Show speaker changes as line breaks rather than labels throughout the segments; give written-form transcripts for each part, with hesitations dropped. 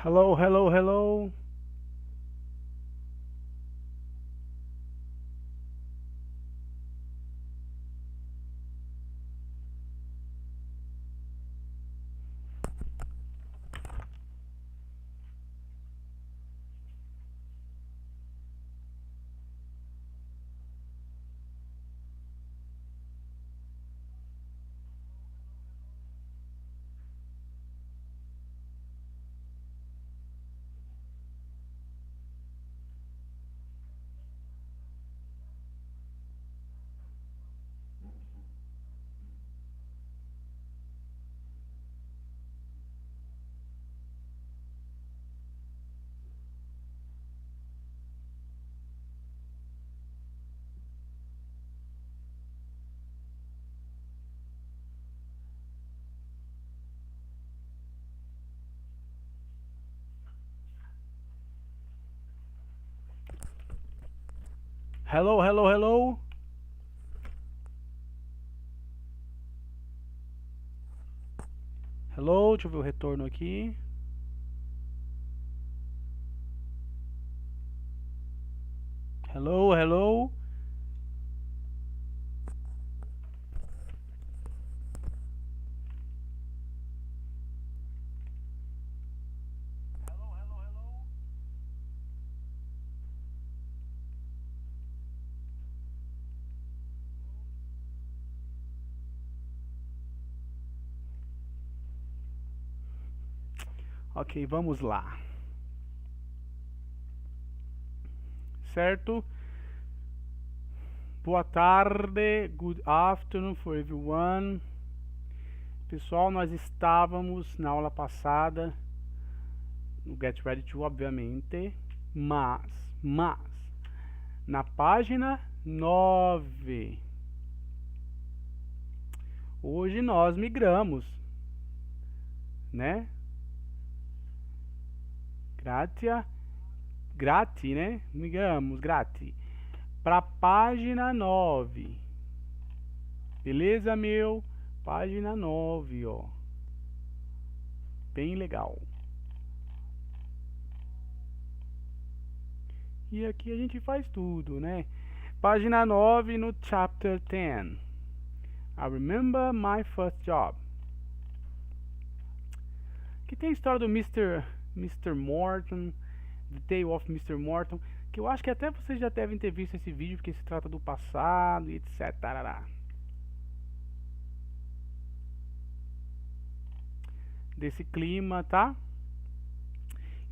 Hello, hello, hello. Hello, hello, hello. Hello, deixa eu ver o retorno aqui. Hello, hello. Ok, vamos lá. Certo? Boa tarde, good afternoon for everyone. Pessoal, nós estávamos na aula passada no Get Ready to, obviamente, mas, na página 9. Hoje nós migramos, né? Gratia, grati, né? Migramos, grati. Pra página 9. Beleza, meu? Página 9, ó. Bem legal. E aqui a gente faz tudo, né? Página 9 no chapter 10. I remember my first job. Que tem a história do Mr. Morton, The Tale of Mr. Morton, que eu acho que até vocês já devem ter visto esse vídeo, porque se trata do passado e etc. Tarará. Desse clima, tá?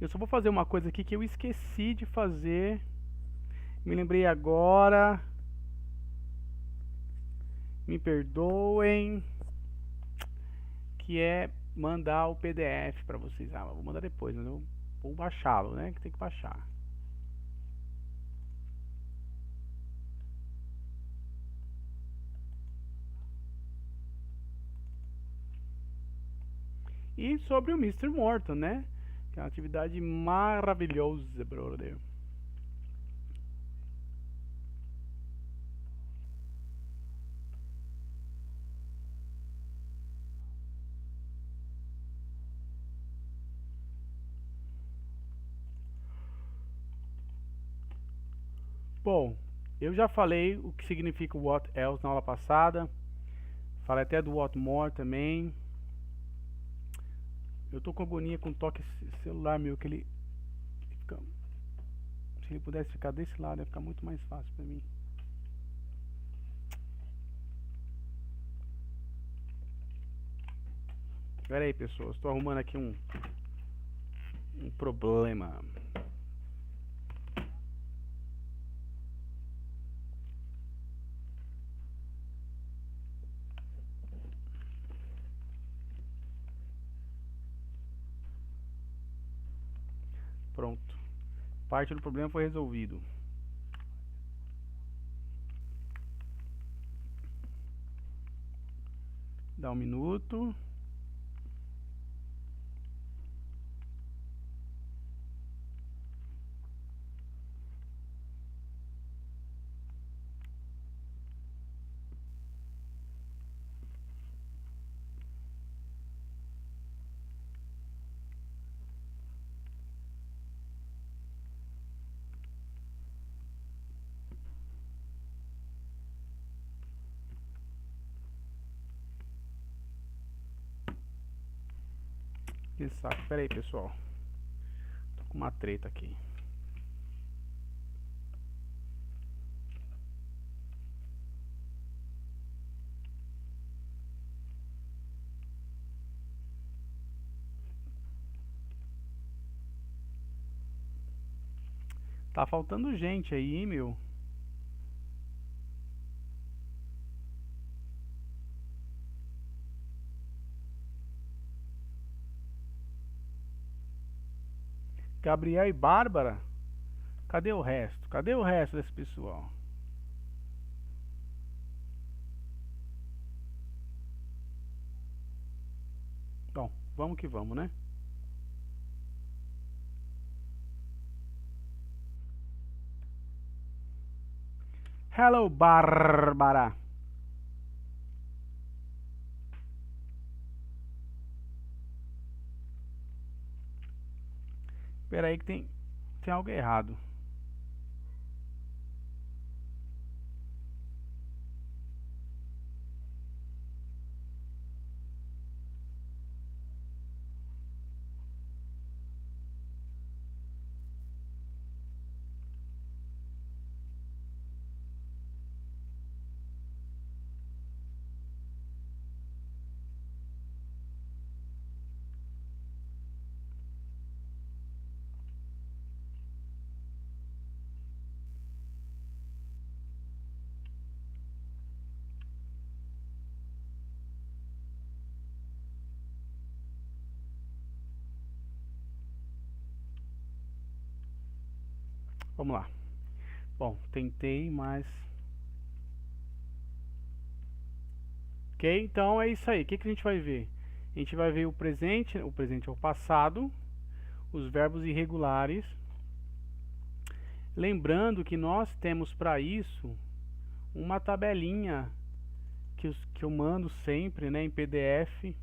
Eu só vou fazer uma coisa aqui que eu esqueci de fazer. Me lembrei agora. Me perdoem. Que é mandar o PDF para vocês. Ah, vou mandar depois, mas eu vou baixá-lo, né? Que tem que baixar. E sobre o Mr. Morton, né? Que é uma atividade maravilhosa, brother. Bom, eu já falei o que significa o what else na aula passada. Falei até do what more também. Eu tô com agonia com o toque celular meu, que ele fica... Se ele pudesse ficar desse lado, ia ficar muito mais fácil pra mim. Pera aí, pessoas, estou arrumando aqui um problema. Pronto. Parte do problema foi resolvido. Dá um minuto. Que saco. Pera aí, pessoal. Tô com uma treta aqui. Tá faltando gente aí, hein, meu. Gabriel e Bárbara? Cadê o resto? Cadê o resto desse pessoal? Bom, vamos que vamos, né? Hello, Bárbara. Pera aí que tem algo errado. Vamos lá. Bom, tentei, mas... Ok, então é isso aí. O que a gente vai ver? A gente vai ver o presente é o passado, os verbos irregulares. Lembrando que nós temos para isso uma tabelinha que eu mando sempre, né, em PDF.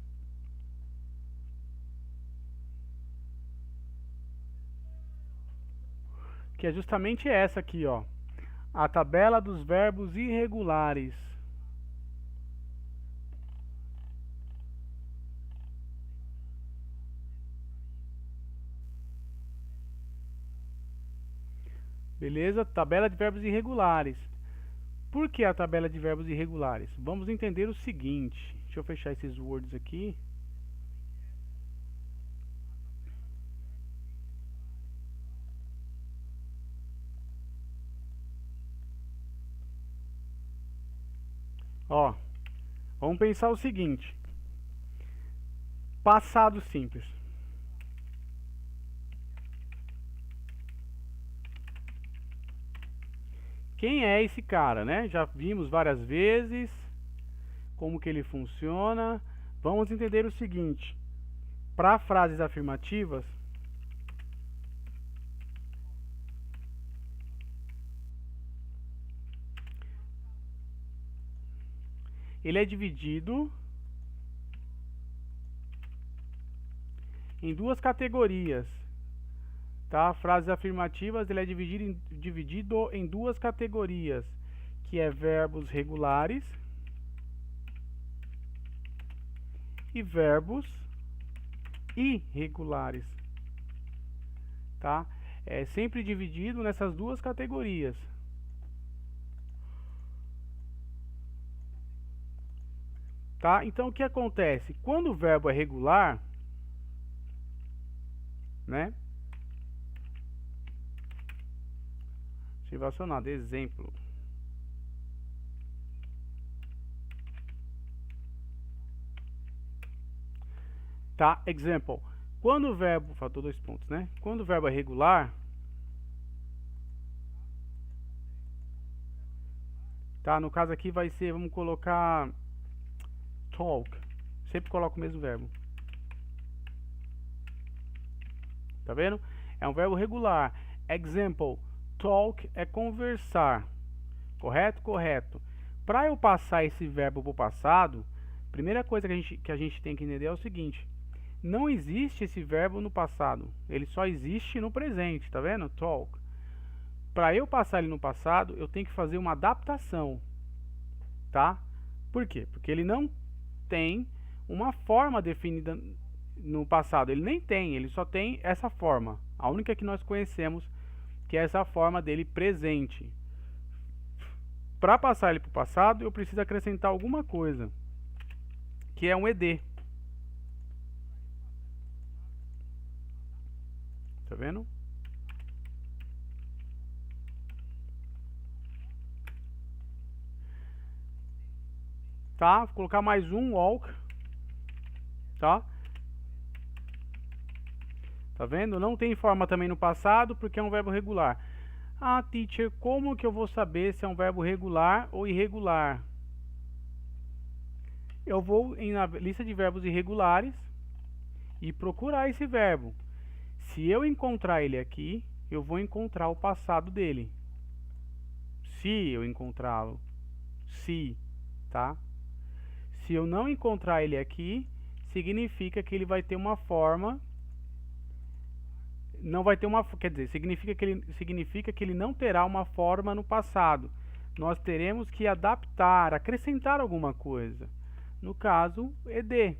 Que é justamente essa aqui, ó. A tabela dos verbos irregulares. Beleza? Tabela de verbos irregulares. Por que a tabela de verbos irregulares? Vamos entender o seguinte. Deixa eu fechar esses words aqui. Ó, vamos pensar o seguinte. Passado simples. Quem é esse cara, né? Já vimos várias vezes como que ele funciona. Vamos entender o seguinte. Para frases afirmativas, ele é dividido em duas categorias. Tá? Frases afirmativas, ele é dividido em duas categorias, que é verbos regulares e verbos irregulares. Tá? É sempre dividido nessas duas categorias. Tá? Então o que acontece? Quando o verbo é regular, né? Acionado, exemplo. Tá? Example. Quando o verbo, faltou 2 pontos, né? Quando o verbo é regular, tá? No caso aqui vai ser, vamos colocar talk. Sempre coloco o mesmo verbo. Tá vendo? É um verbo regular. Example. Talk é conversar. Correto? Correto. Para eu passar esse verbo para o passado, primeira coisa que a gente tem que entender é o seguinte. Não existe esse verbo no passado. Ele só existe no presente. Tá vendo? Talk. Para eu passar ele no passado, eu tenho que fazer uma adaptação. Tá? Por quê? Porque ele não tem uma forma definida no passado? Ele nem tem, ele só tem essa forma. A única que nós conhecemos, que é essa forma dele presente. Para passar ele para o passado, eu preciso acrescentar alguma coisa, que é um ed. Tá vendo? Tá? Vou colocar mais um walk. Tá? Tá vendo? Não tem forma também no passado, porque é um verbo regular. Ah, teacher, como que eu vou saber se é um verbo regular ou irregular? Eu vou na lista de verbos irregulares e procurar esse verbo. Se eu encontrar ele aqui, eu vou encontrar o passado dele. Se eu encontrá-lo. Se, tá? Se eu não encontrar ele aqui, significa que ele vai ter uma forma. Não vai ter uma, quer dizer, significa que ele não terá uma forma no passado. Nós teremos que adaptar, acrescentar alguma coisa. No caso, ed.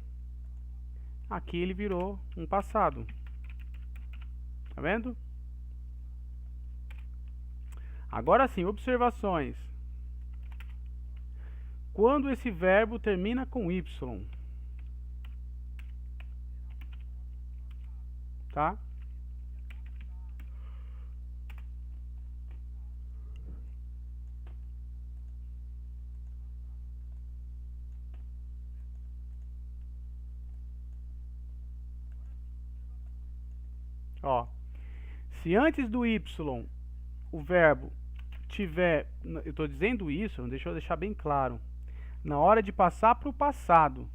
Aqui ele virou um passado. Tá vendo? Agora sim, observações. Quando esse verbo termina com y, tá? Ó, se antes do y o verbo tiver, eu estou dizendo isso, deixa eu deixar bem claro, na hora de passar para o passado.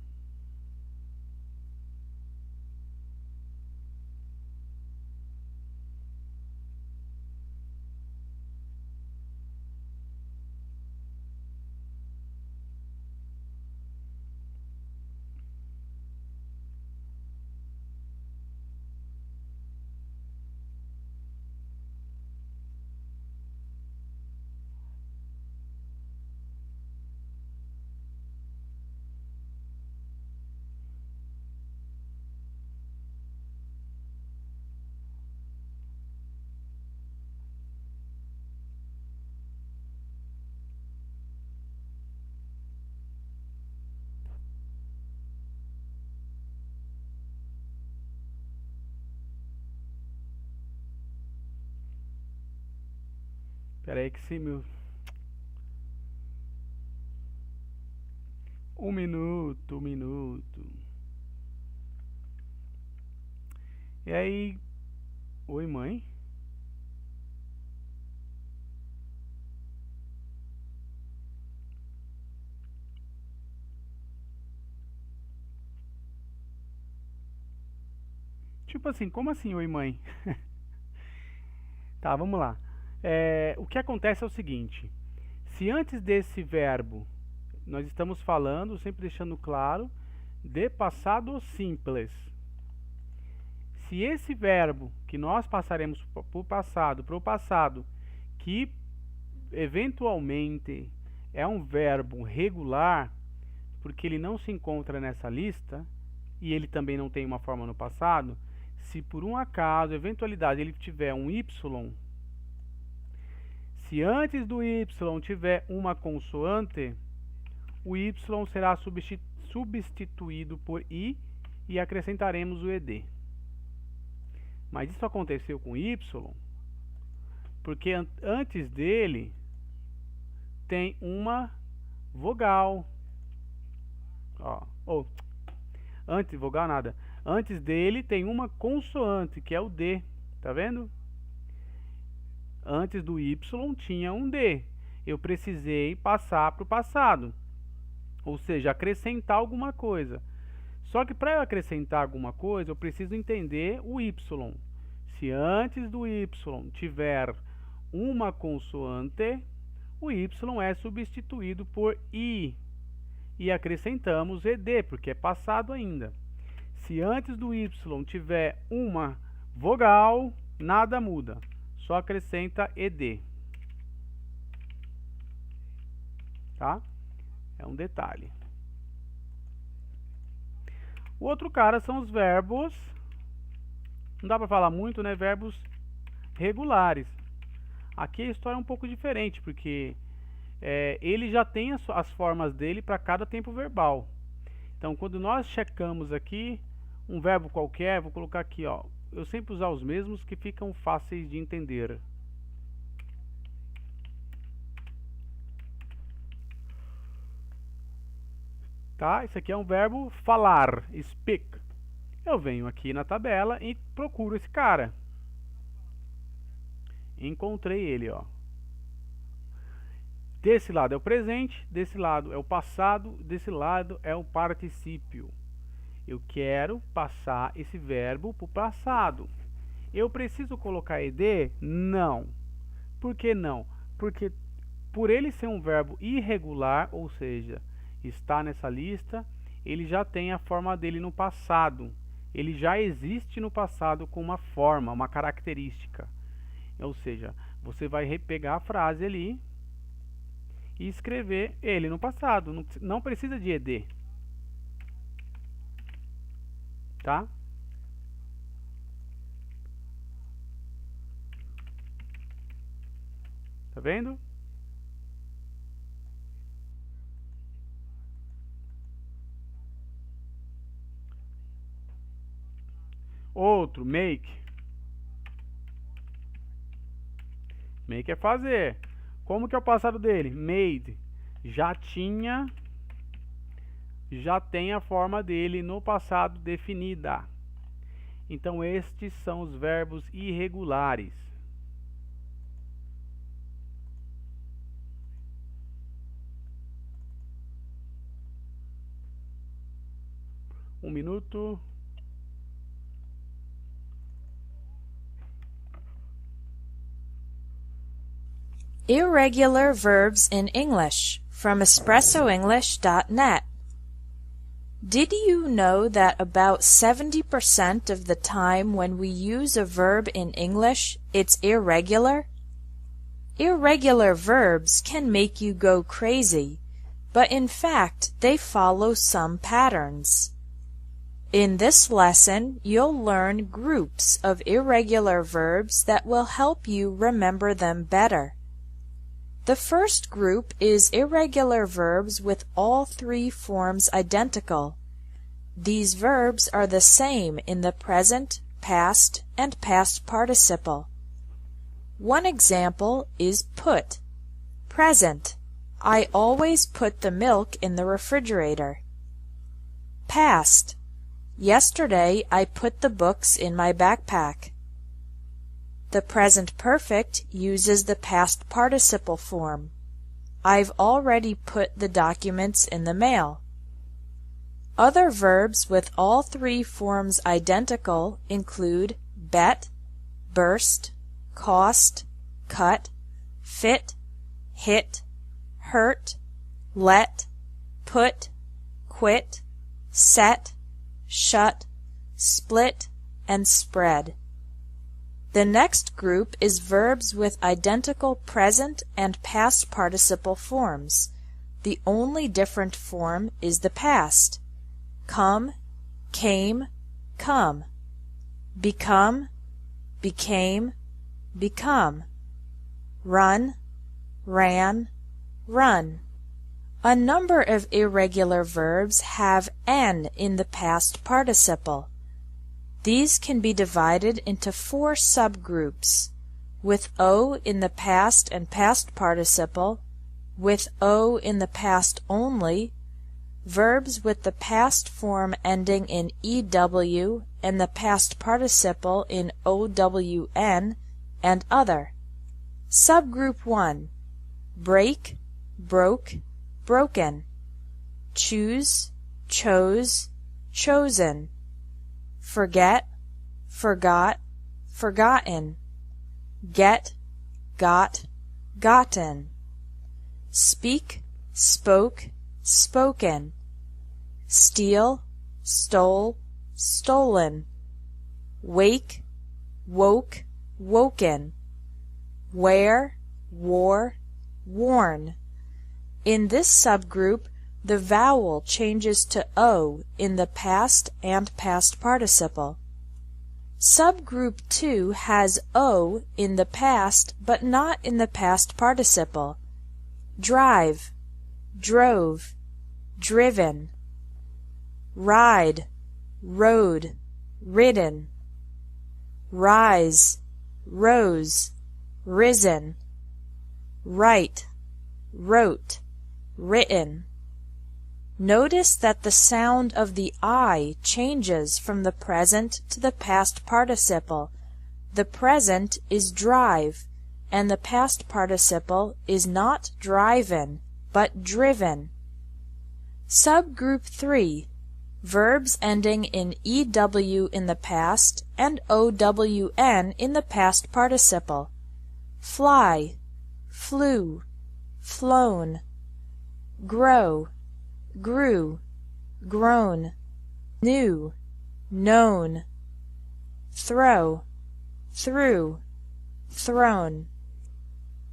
Espera aí que se meu... Um minuto. E aí... Oi, mãe? Tipo assim, como assim, oi, mãe? Tá, vamos lá. O que acontece é o seguinte. Se antes desse verbo, nós estamos falando, sempre deixando claro, de passado simples. Se esse verbo que nós passaremos para o passado, que eventualmente é um verbo regular, porque ele não se encontra nessa lista, e ele também não tem uma forma no passado, se por um acaso, eventualidade, ele tiver um y, se antes do y tiver uma consoante, o y será substituído por i e acrescentaremos o ed. Mas isso aconteceu com y porque antes dele tem uma vogal. Ó, antes vogal nada. Antes dele tem uma consoante, que é o d. Tá vendo? Antes do y tinha um d. Eu precisei passar para o passado. Ou seja, acrescentar alguma coisa. Só que para eu acrescentar alguma coisa, eu preciso entender o y. Se antes do y tiver uma consoante, o y é substituído por i. E acrescentamos ed, porque é passado ainda. Se antes do y tiver uma vogal, nada muda. Só acrescenta ed. Tá? É um detalhe. O outro cara são os verbos, não dá para falar muito, né? Verbos regulares. Aqui a história é um pouco diferente, porque ele já tem as formas dele para cada tempo verbal. Então, quando nós checamos aqui um verbo qualquer, vou colocar aqui, ó. Eu sempre usar os mesmos que ficam fáceis de entender. Tá? Esse aqui é um verbo falar, speak. Eu venho aqui na tabela e procuro esse cara. Encontrei ele, ó. Desse lado é o presente, desse lado é o passado, desse lado é o particípio. Eu quero passar esse verbo para o passado. Eu preciso colocar ed? Não. Por que não? Porque por ele ser um verbo irregular, ou seja, está nessa lista, ele já tem a forma dele no passado. Ele já existe no passado com uma forma, uma característica. Ou seja, você vai pegar a frase ali e escrever ele no passado. Não precisa de ed. Tá? Tá vendo? Outro, make. Make é fazer. Como que é o passado dele? Made. Já tem a forma dele no passado definida. Então estes são os verbos irregulares. Um minuto.
Irregular verbs in English from EspressoEnglish.net. Did you know that about 70% of the time when we use a verb in English, it's irregular? Irregular verbs can make you go crazy, but in fact they follow some patterns. In this lesson, you'll learn groups of irregular verbs that will help you remember them better. The first group is irregular verbs with all three forms identical. These verbs are the same in the present, past, and past participle. One example is put. Present. I always put the milk in the refrigerator. Past. Yesterday I put the books in my backpack. The present perfect uses the past participle form. I've already put the documents in the mail. Other verbs with all three forms identical include bet, burst, cost, cut, fit, hit, hurt, let, put, quit, set, shut, split, and spread. The next group is verbs with identical present and past participle forms. The only different form is the past. Come, came, come. Become, became, become. Run, ran, run. A number of irregular verbs have n in the past participle. These can be divided into 4 subgroups, with o in the past and past participle, with o in the past only, verbs with the past form ending in ew and the past participle in own, and other. Subgroup 1. Break, broke, broken. Choose, chose, chosen. Forget, forgot, forgotten. Get, got, gotten. Speak, spoke, spoken. Steal, stole, stolen. Wake, woke, woken. Wear, wore, worn. In this subgroup, the vowel changes to O in the past and past participle. Subgroup 2 has O in the past but not in the past participle. Drive, drove, driven. Ride, rode, ridden. Rise, rose, risen. Write, wrote, written. Notice that the sound of the I changes from the present to the past participle. The present is drive, and the past participle is not driven, but driven. Subgroup 3. Verbs ending in EW in the past and OWN in the past participle. Fly, flew, flown. Grow, grew, grown. New, known. Throw, threw, thrown.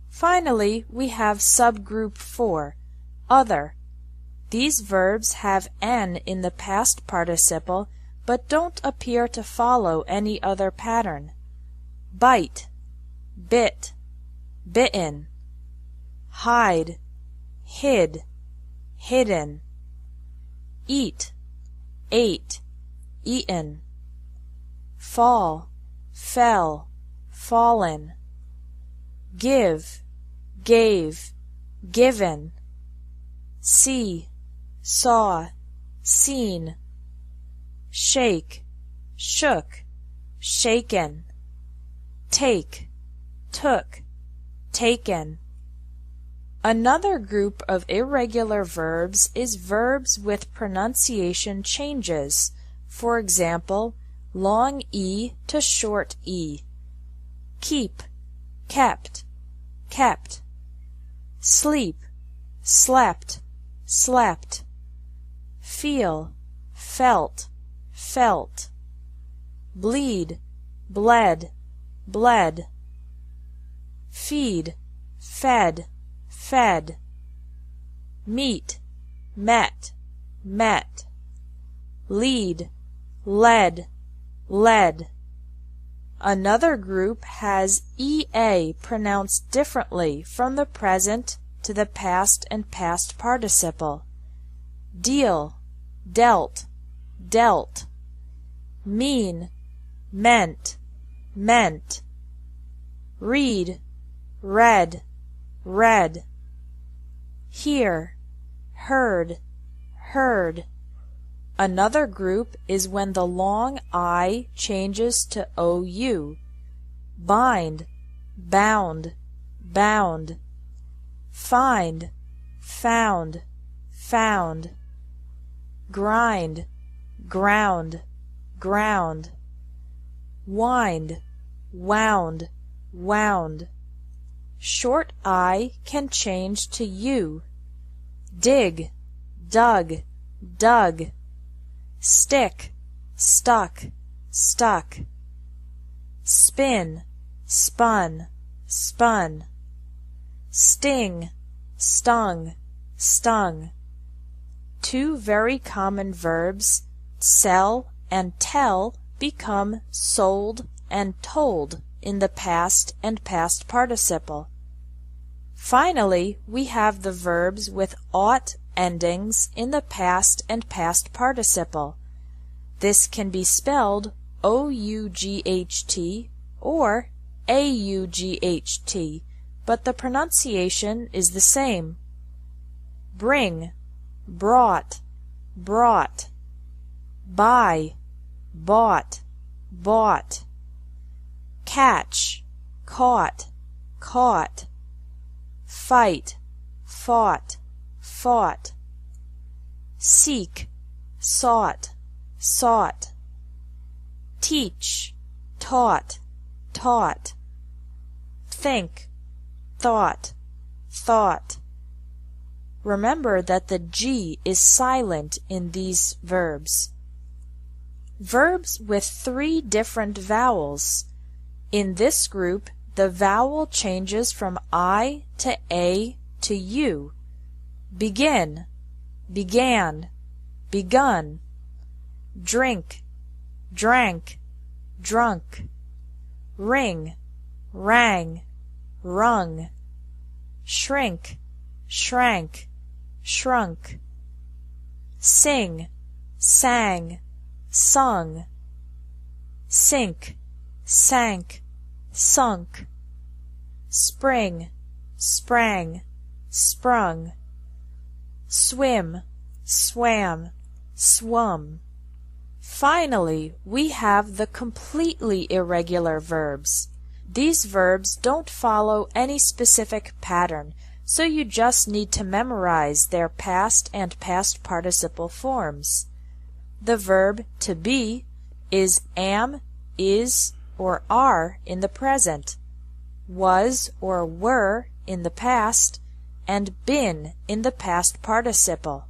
Finally, we have subgroup 4, other. These verbs have N in the past participle but don't appear to follow any other pattern. Bite, bit, bitten. Hide, hid, hidden. Eat, ate, eaten. Fall, fell, fallen. Give, gave, given. See, saw, seen. Shake, shook, shaken. Take, took, taken. Another group of irregular verbs is verbs with pronunciation changes. For example, long E to short E. Keep, kept, kept. Sleep, slept, slept. Feel, felt, felt. Bleed, bled, bled. Feed, fed, fed. Meet, met, met. Lead, led, led. Another group has EA pronounced differently from the present to the past and past participle. Deal, dealt, dealt. Mean, meant, meant. Read, read, read. Hear, heard, heard. Another group is when the long I changes to OU. Bind, bound, bound. Find, found, found. Grind, ground, ground. Wind, wound, wound. Short I can change to U. Dig, dug, dug. Stick, stuck, stuck. Spin, spun, spun. Sting, stung, stung. Two very common verbs, sell and tell, become sold and told in the past and past participle. Finally, we have the verbs with ought endings in the past and past participle. This can be spelled O-U-G-H-T or A-U-G-H-T, but the pronunciation is the same. Bring, brought, brought. Buy, bought, bought. Catch, caught, caught. Fight, fought, fought. Seek, sought, sought. Teach, taught, taught. Think, thought, thought. Remember that the G is silent in these verbs. Verbs with 3 different vowels. In this group, the vowel changes from I to A to U. Begin, began, begun, drink, drank, drunk, ring, rang, rung, shrink, shrank, shrunk, sing, sang, sung, sink, sank, sunk, spring, sprang, sprung, swim, swam, swum. Finally, we have the completely irregular verbs. These verbs don't follow any specific pattern, so you just need to memorize their past and past participle forms. The verb to be is am, is, or are in the present, was or were in the past, and been in the past participle.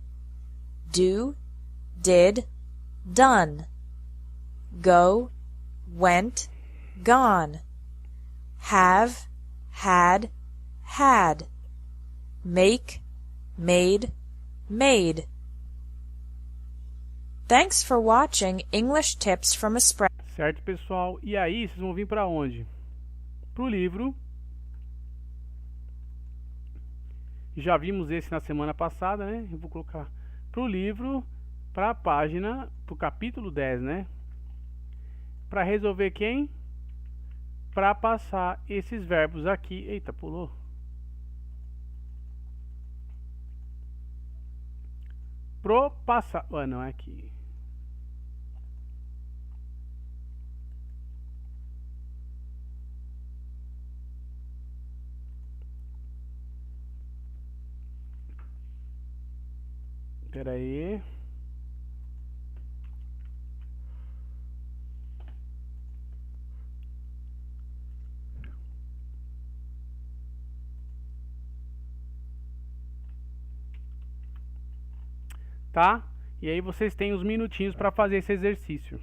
Do, did, done. Go, went, gone. Have, had, had. Make, made, made. Thanks for watching English Tips from a Spread.
Certo, pessoal? E aí, vocês vão vir para onde? Pro livro. Já vimos esse na semana passada, né? Eu vou colocar pro livro, para a página, pro capítulo 10, né? Para resolver quem? Para passar esses verbos aqui. Eita, pulou. Pro passar. Ah, não, é aqui. Espera aí. Tá? E aí vocês têm uns minutinhos para fazer esse exercício.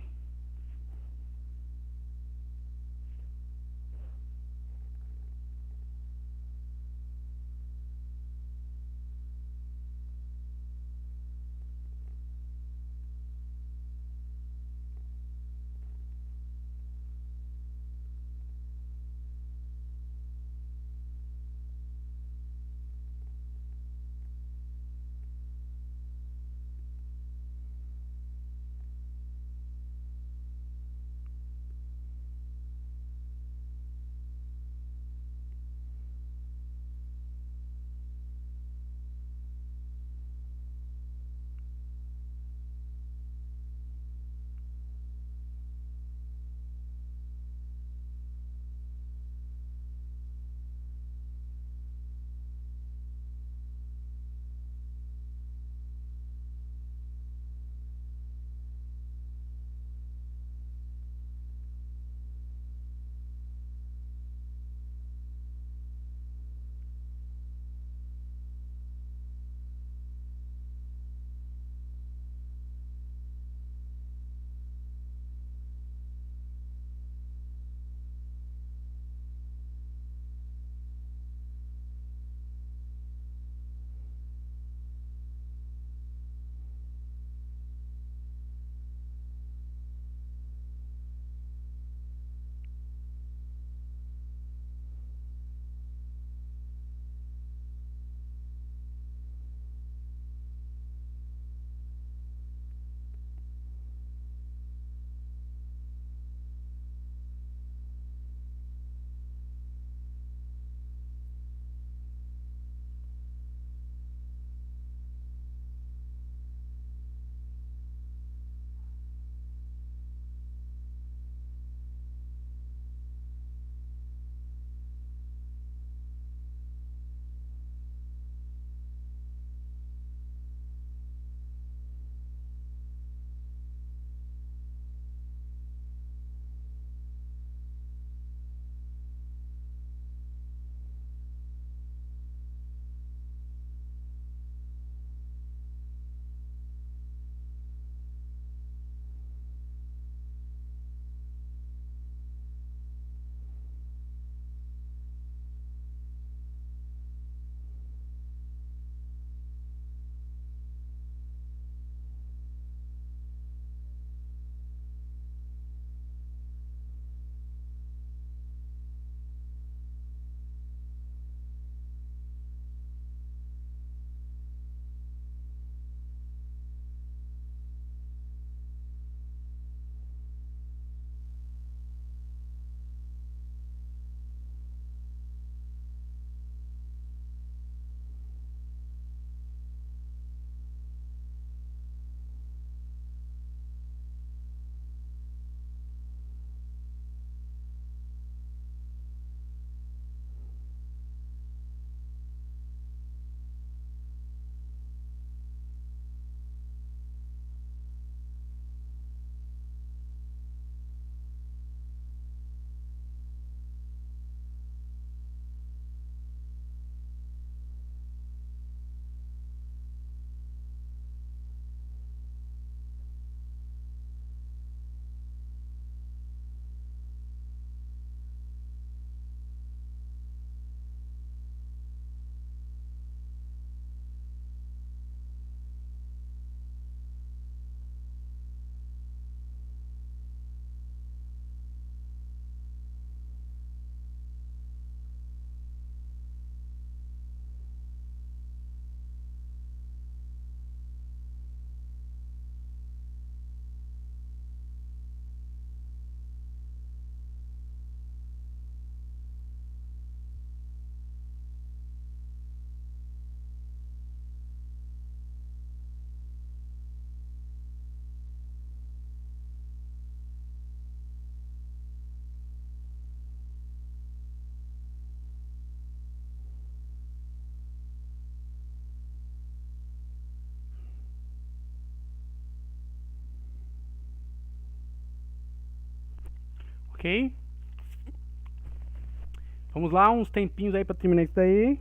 Ok? Vamos lá, uns tempinhos aí para terminar isso daí.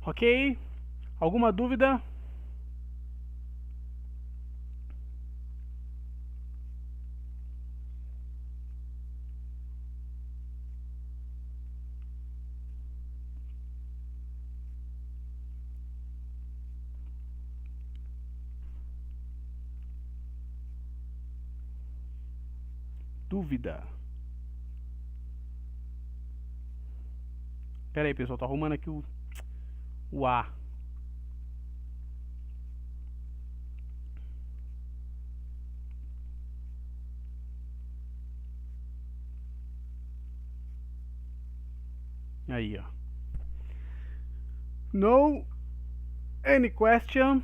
Ok? Alguma dúvida? Dúvida? Pera aí, pessoal, tô arrumando aqui o A. Aí, ó. No any question?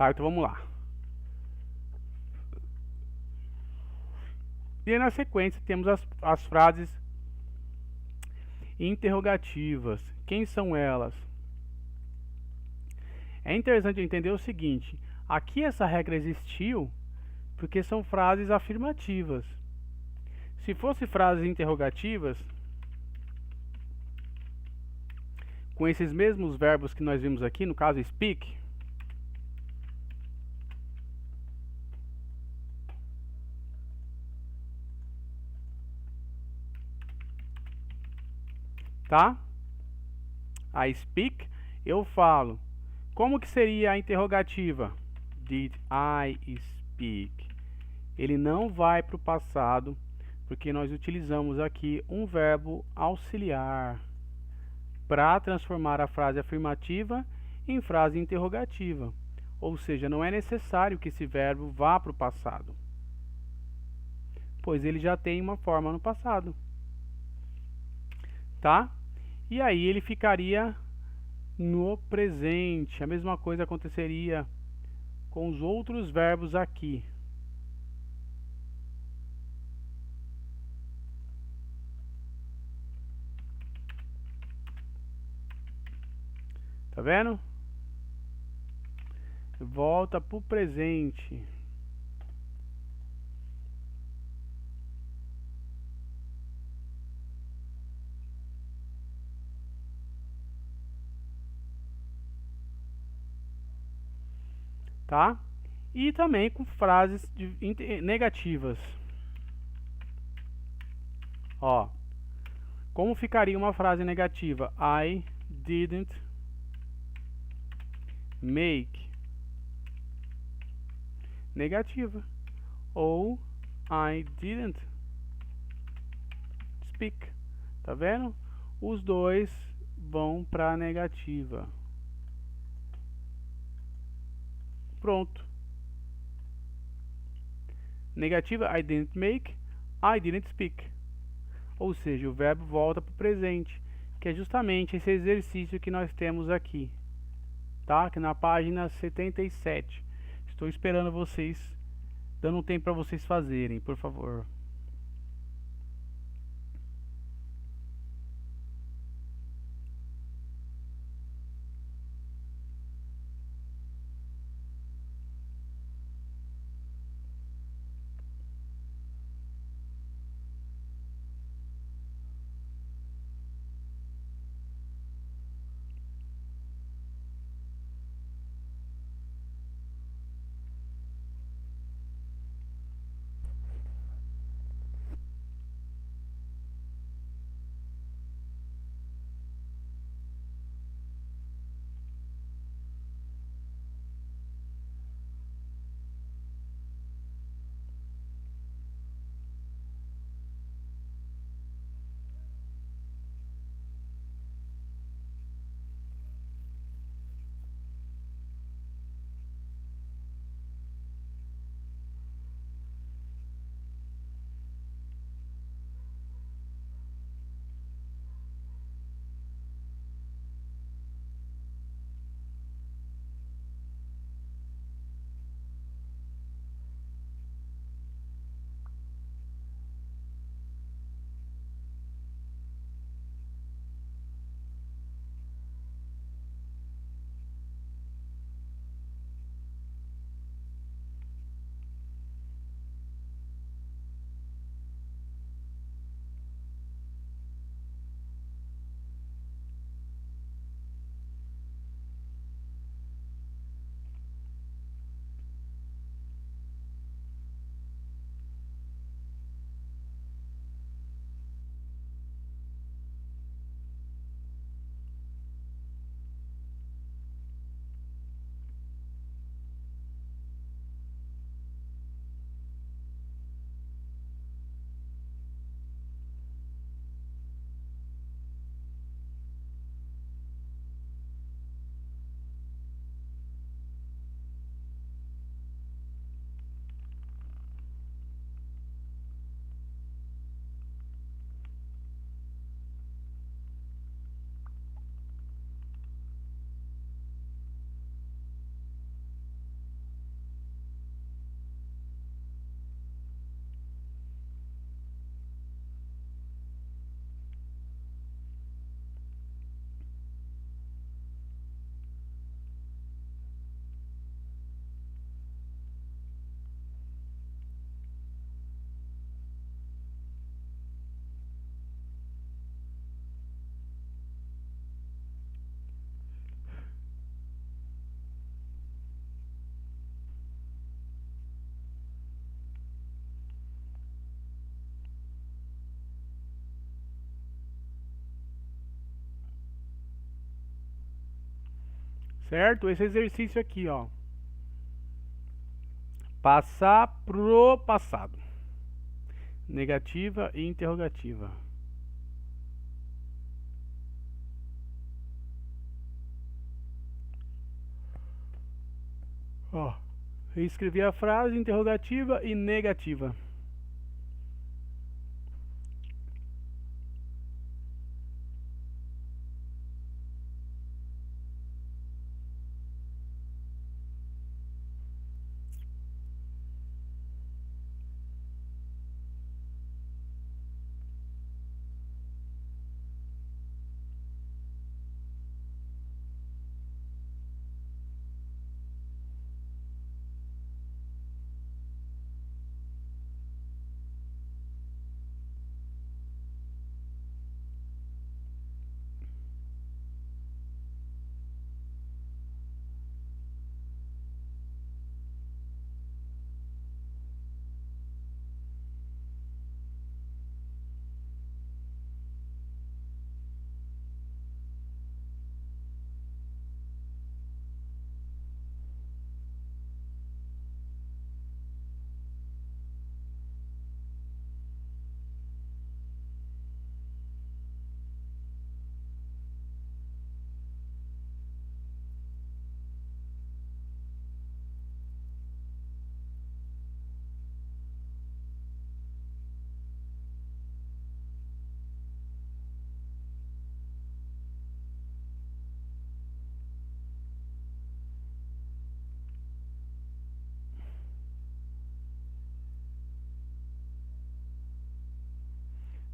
Tá, então vamos lá. E aí na sequência temos as frases interrogativas. Quem são elas? É interessante entender o seguinte: aqui essa regra existiu porque são frases afirmativas. Se fosse frases interrogativas, com esses mesmos verbos que nós vimos aqui, no caso speak, tá? I speak, eu falo. Como que seria a interrogativa? Did I speak? Ele não vai para o passado, porque nós utilizamos aqui um verbo auxiliar para transformar a frase afirmativa em frase interrogativa. Ou seja, não é necessário que esse verbo vá para o passado, pois ele já tem uma forma no passado. tá? E aí ele ficaria no presente. A mesma coisa aconteceria com os outros verbos aqui. Tá vendo? Volta pro presente. Tá? E também com frases negativas. Ó, como ficaria uma frase negativa? I didn't make. Negativa. Ou I didn't speak. Tá vendo? Os dois vão para negativa. Pronto. Negativa, I didn't make, I didn't speak. Ou seja, o verbo volta para o presente, que é justamente esse exercício que nós temos aqui, tá? Aqui na página 77. Estou esperando vocês, dando um tempo para vocês fazerem, por favor. Certo? Esse exercício aqui, ó. Passar pro passado. Negativa e interrogativa. Ó, eu escrevi a frase interrogativa e negativa.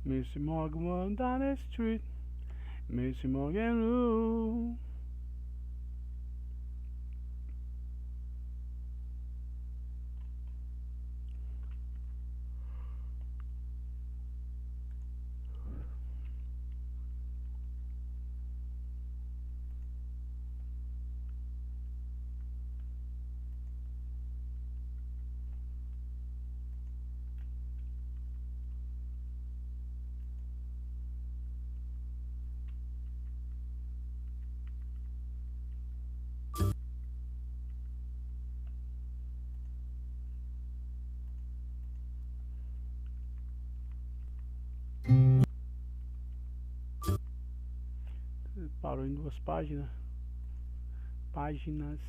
Mr. Morgan walked down the street. Mr. Morgan rule. Parou em 2 páginas. Páginas.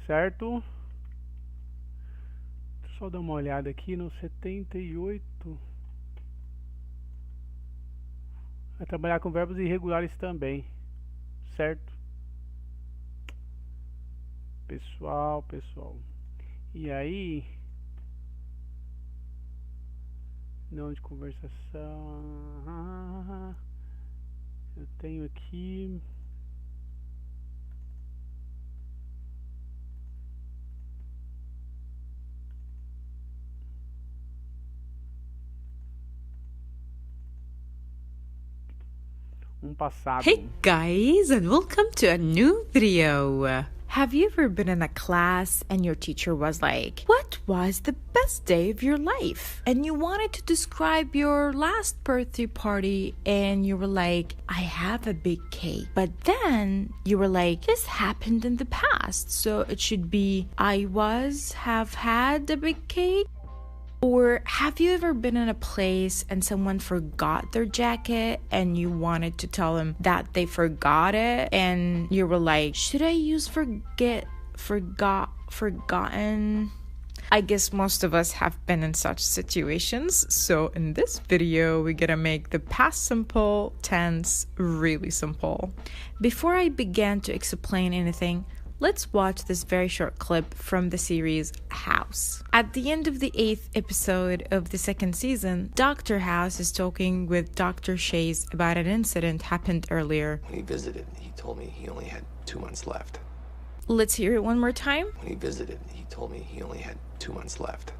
Certo? Deixa eu só dar uma olhada aqui no 78. Vai trabalhar com verbos irregulares também. Certo? Pessoal. E aí, não de conversação. Eu tenho aqui. Passado.
Hey guys, and welcome to a new video. Have you ever been in a class and your teacher was like, what was the best day of your life? And you wanted to describe your last birthday party and you were like, I have a big cake. But then you were like, this happened in the past, so it should be have had a big cake. Or have you ever been in a place and someone forgot their jacket and you wanted to tell them that they forgot it and you were like, should I use forgotten? I guess most of us have been in such situations. So in this video, we're gonna make the past simple tense really simple. Before I begin to explain anything, let's watch this very short clip from the series House. At the end of the 8th episode of the 2nd season, Dr. House is talking with Dr. Chase about an incident happened earlier.
When he visited, he told me he only had 2 months left.
Let's hear it one more time.
When he visited, he told me he only had 2 months left.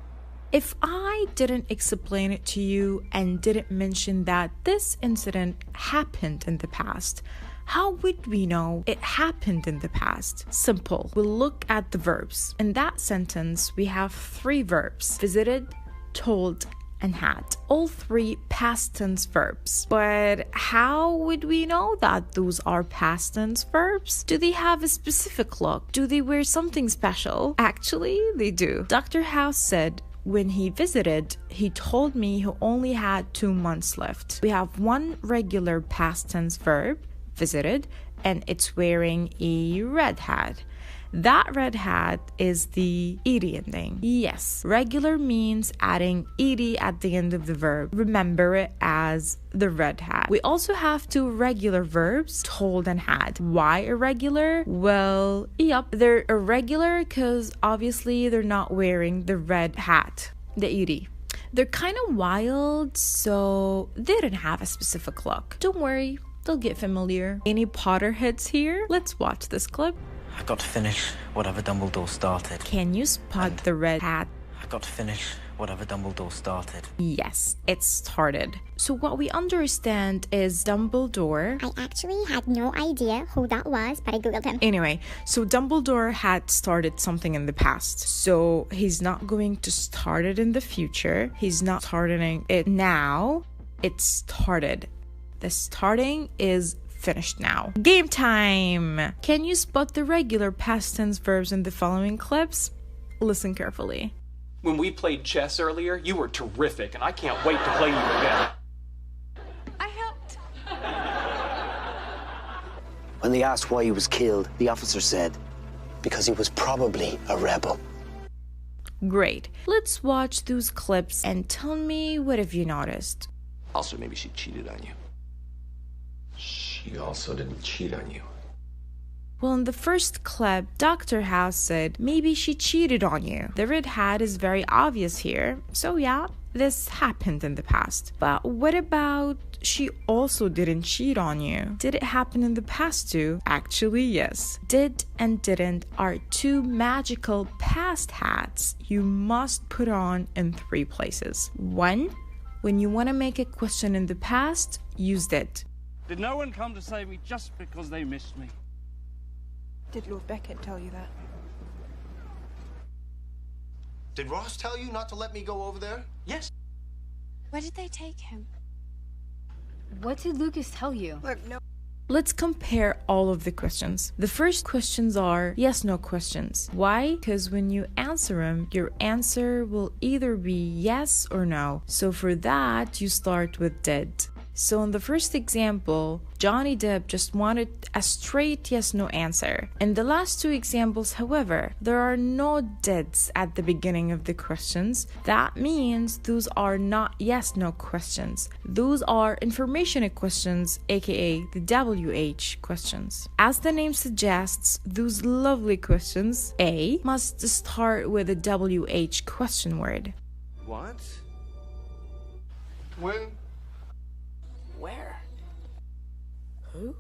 If I didn't explain it to you and didn't mention that this incident happened in the past, how would we know it happened in the past? Simple. We'll look at the verbs. In that sentence, we have 3 verbs: visited, told, and had. All three past tense verbs. But how would we know that those are past tense verbs? Do they have a specific look? Do they wear something special? Actually, they do. Dr. House said, when he visited, he told me he only had 2 months left. We have one regular past tense verb, visited, and it's wearing a red hat. That red hat is the ed ending. Yes, regular means adding ed at the end of the verb. Remember it as the red hat. We also have 2 regular verbs, told and had. Why irregular? Well, yep, they're irregular because obviously they're not wearing the red hat, the ed. They're kind of wild, so they didn't have a specific look. Don't worry, they'll get familiar. Any Potterheads here? Let's watch this clip.
I got to finish whatever Dumbledore started.
Can you spot the red hat?
I got to finish whatever Dumbledore started.
Yes, it started. So what we understand is Dumbledore...
I actually had no idea who that was, but I googled him.
Anyway, so Dumbledore had started something in the past. So he's not going to start it in the future. He's not starting it now. It started. The starting is finished now. Game time! Can you spot the regular past tense verbs in the following clips? Listen carefully.
When we played chess earlier, you were terrific, and I can't wait to play you again.
I helped.
When they asked why he was killed, the officer said, because he was probably a rebel.
Great. Let's watch those clips and tell me what have you noticed.
Also, maybe she cheated on you. She also didn't cheat on you.
Well, in the first clip, Dr. House said, maybe she cheated on you. The red hat is very obvious here. So yeah, this happened in the past. But what about she also didn't cheat on you? Did it happen in the past too? Actually, yes. Did and didn't are 2 magical past hats you must put on in 3 places. 1, when you want to make a question in the past, use did.
Did no one come to save me just because they missed me?
Did Lord Beckett tell you that?
Did Ross tell you not to let me go over there?
Yes.
Where did they take him? What did Lucas tell you? Look, no.
Let's compare all of the questions. The first questions are yes/no questions. Why? Because when you answer them, your answer will either be yes or no. So for that, you start with did. So in the first example, Johnny Depp just wanted a straight yes/no answer. In the last 2 examples, however, there are no dids at the beginning of the questions. That means those are not yes/no questions. Those are information questions, aka the WH questions. As the name suggests, those lovely questions, A, must start with a WH question word.
What? When?
Where?
Who?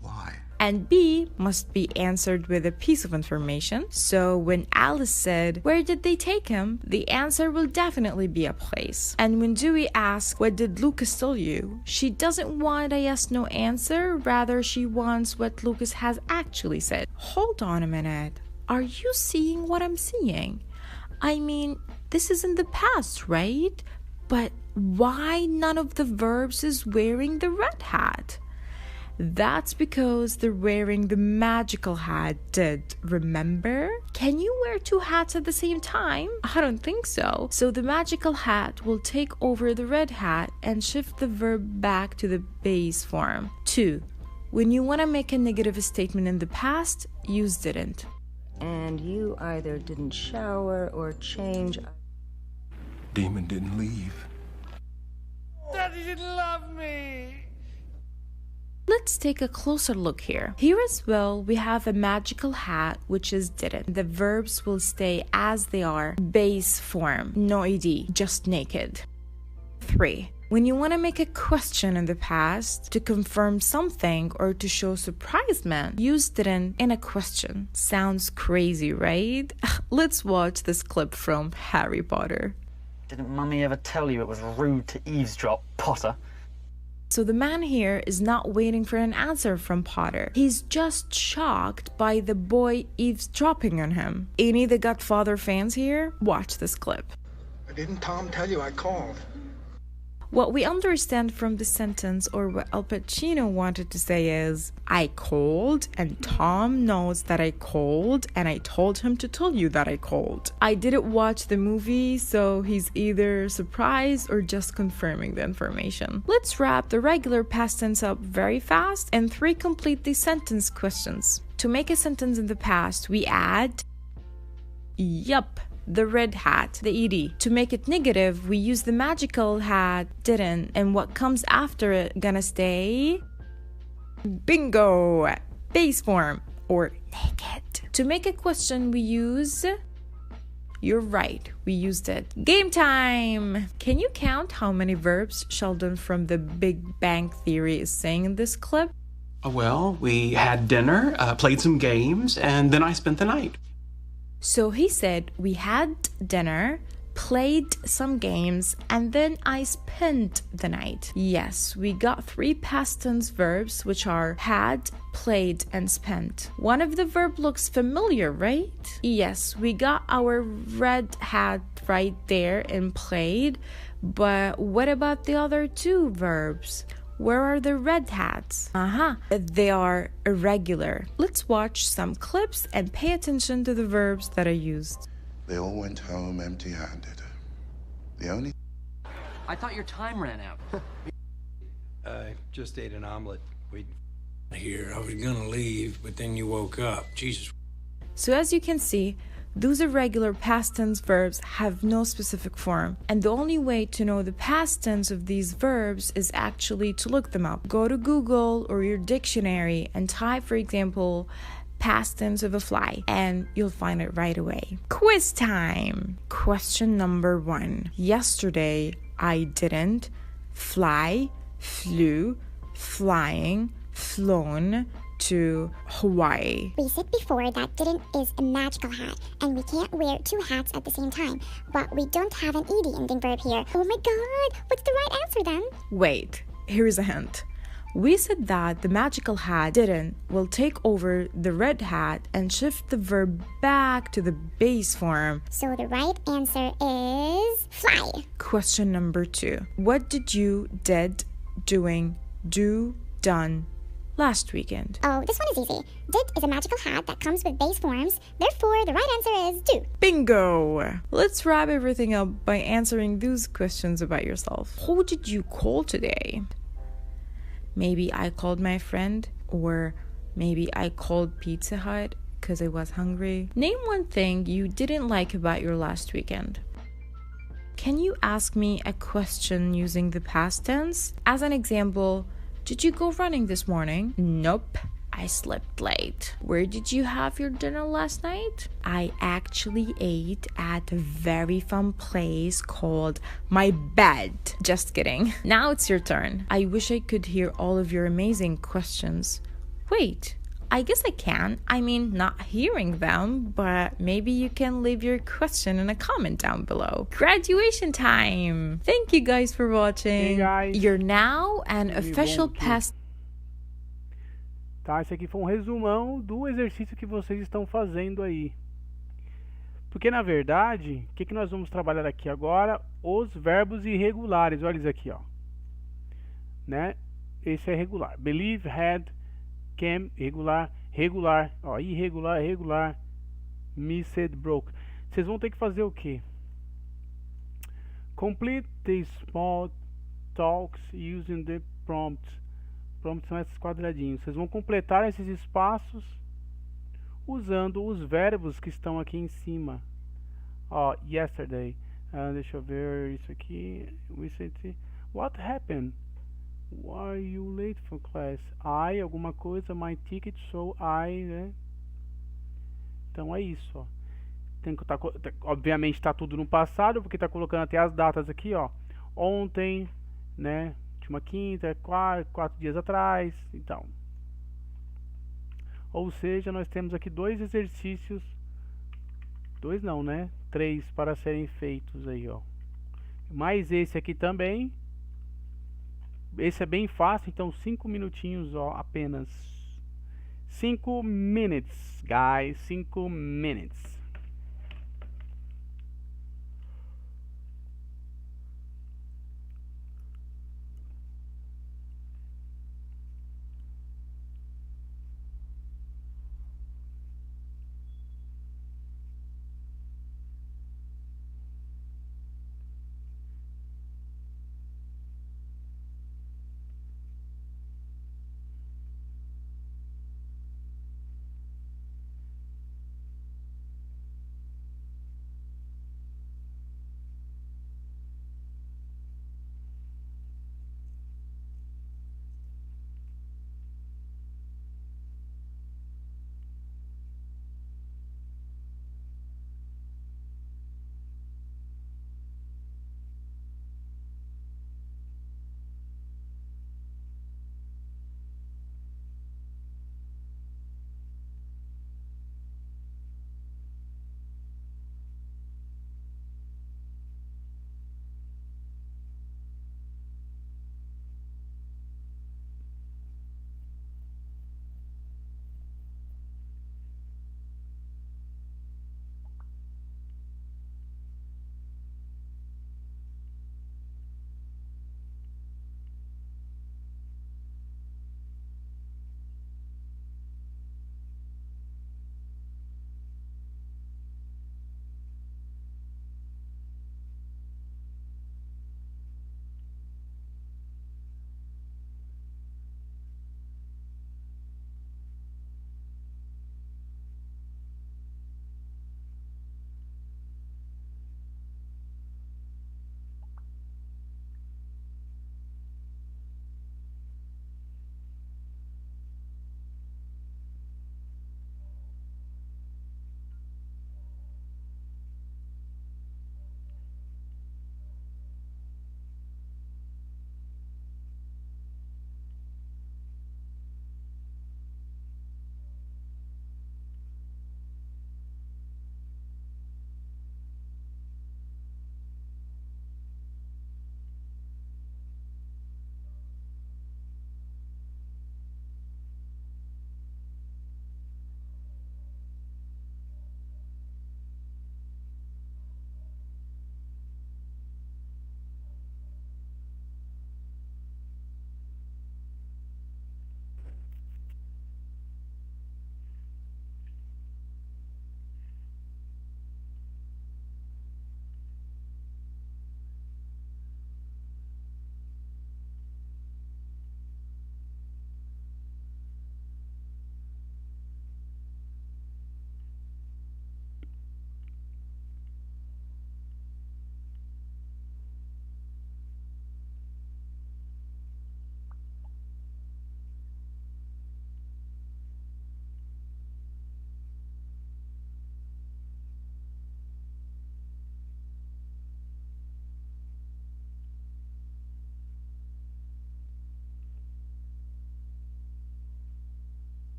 Why?
And B must be answered with a piece of information. So when Alice said, where did they take him? The answer will definitely be a place. And when Dewey asks, what did Lucas tell you? She doesn't want a yes/no answer, rather she wants what Lucas has actually said. Hold on a minute. Are you seeing what I'm seeing? I mean, this is in the past, right? But why none of the verbs is wearing the red hat? That's because they're wearing the magical hat did, remember? Can you wear 2 hats at the same time? I don't think so. So the magical hat will take over the red hat and shift the verb back to the base form. 2. When you want to make a negative statement in the past, use didn't.
And you either didn't shower or change.
Demon didn't leave.
Daddy didn't love me.
Let's take a closer look here. Here as well, we have a magical hat, which is didn't. The verbs will stay as they are, base form, no ed, just naked. 3. When you want to make a question in the past to confirm something or to show surprisement, use didn't in a question. Sounds crazy, right? Let's watch this clip from Harry Potter.
Didn't Mummy ever tell you it was rude to eavesdrop, Potter?
So the man here is not waiting for an answer from Potter. He's just shocked by the boy eavesdropping on him. Any The Godfather fans here? Watch this clip.
Didn't Tom tell you I called?
What we understand from the sentence, or what Al Pacino wanted to say, is I called and Tom knows that I called and I told him to tell you that I called. I didn't watch the movie, so he's either surprised or just confirming the information. Let's wrap the regular past tense up very fast and 3 completely sentence questions. To make a sentence in the past, we add yup, the red hat, the ed. To make it negative, we use the magical hat, didn't, and what comes after it gonna stay bingo, base form, or naked. To make a question, we use you're right, we used it. Game time! Can you count how many verbs Sheldon from The Big Bang Theory is saying in this clip?
Well, we had dinner, played some games, and then I spent the night.
So he said, we had dinner, played some games, and then I spent the night. Yes, we got 3 past tense verbs, which are had, played, and spent. One of the verb looks familiar, right? Yes, we got our red hat right there in played, but what about the other 2 verbs? Where are the red hats? They are irregular. Let's watch some clips and pay attention to the verbs that are used.
They all went home empty-handed. The only...
I thought your time ran out.
I just ate an omelet. Here, I was gonna leave, but then you woke up. Jesus.
So as you can see, those irregular past tense verbs have no specific form, and the only way to know the past tense of these verbs is actually to look them up. Go to Google or your dictionary and type, for example, past tense of a fly, and you'll find it right away. Quiz time! Question number 1. Yesterday, I didn't fly, flew, flying, flown to Hawaii.
We said before that didn't is a magical hat, and we can't wear 2 hats at the same time. But we don't have an ed ending verb here. Oh my god, what's the right answer then?
Wait, here's a hint. We said that the magical hat didn't will take over the red hat and shift the verb back to the base form.
So the right answer is fly.
Question number 2. What did you, did, doing, do, done last weekend?
Oh, this one is easy. Did is a magical hat that comes with base forms. Therefore, the right answer is do.
Bingo! Let's wrap everything up by answering those questions about yourself. Who did you call today? Maybe I called my friend, or maybe I called Pizza Hut because I was hungry. Name one thing you didn't like about your last weekend. Can you ask me a question using the past tense? As an example, did you go running this morning? Nope, I slept late. Where did you have your dinner last night? I actually ate at a very fun place called my bed. Just kidding. Now it's your turn. I wish I could hear all of your amazing questions. Wait, I guess I can. I mean, not hearing them, but maybe you can leave your question in a comment down below. Graduation time! Thank you guys for watching.
Hey guys.
You're now an official past...
Tá, esse aqui foi um resumão do exercício que vocês estão fazendo aí. Porque na verdade, o que nós vamos trabalhar aqui agora? Os verbos irregulares. Olha isso aqui, ó. Né? Esse é regular. Believe, had, came, regular, regular, ó, irregular, regular, missed, broke. Vocês vão ter que fazer o quê? Complete the small talks using the prompts. Prompts são esses quadradinhos. Vocês vão completar esses espaços usando os verbos que estão aqui em cima. Ó, yesterday. Deixa eu ver isso aqui. Recently. What happened? Why are you late for class? I, alguma coisa, my ticket, so I, né? Então é isso, ó. Tem que obviamente está tudo no passado, porque está colocando até as datas aqui, ó. Ontem, né? Última quinta, 4 dias atrás, então. Ou seja, nós temos aqui 2 exercícios. 2 não, né? 3 para serem feitos aí, ó. Mais esse aqui também. Esse é bem fácil, então 5 minutinhos, ó, apenas. 5 minutes, guys, 5 minutes.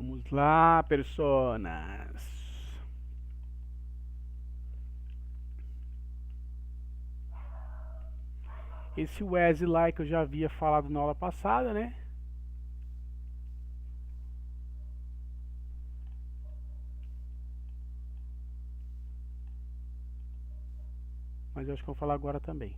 Vamos lá, personas. Esse was e like eu já havia falado na aula passada, né? Mas eu acho que eu vou falar agora também.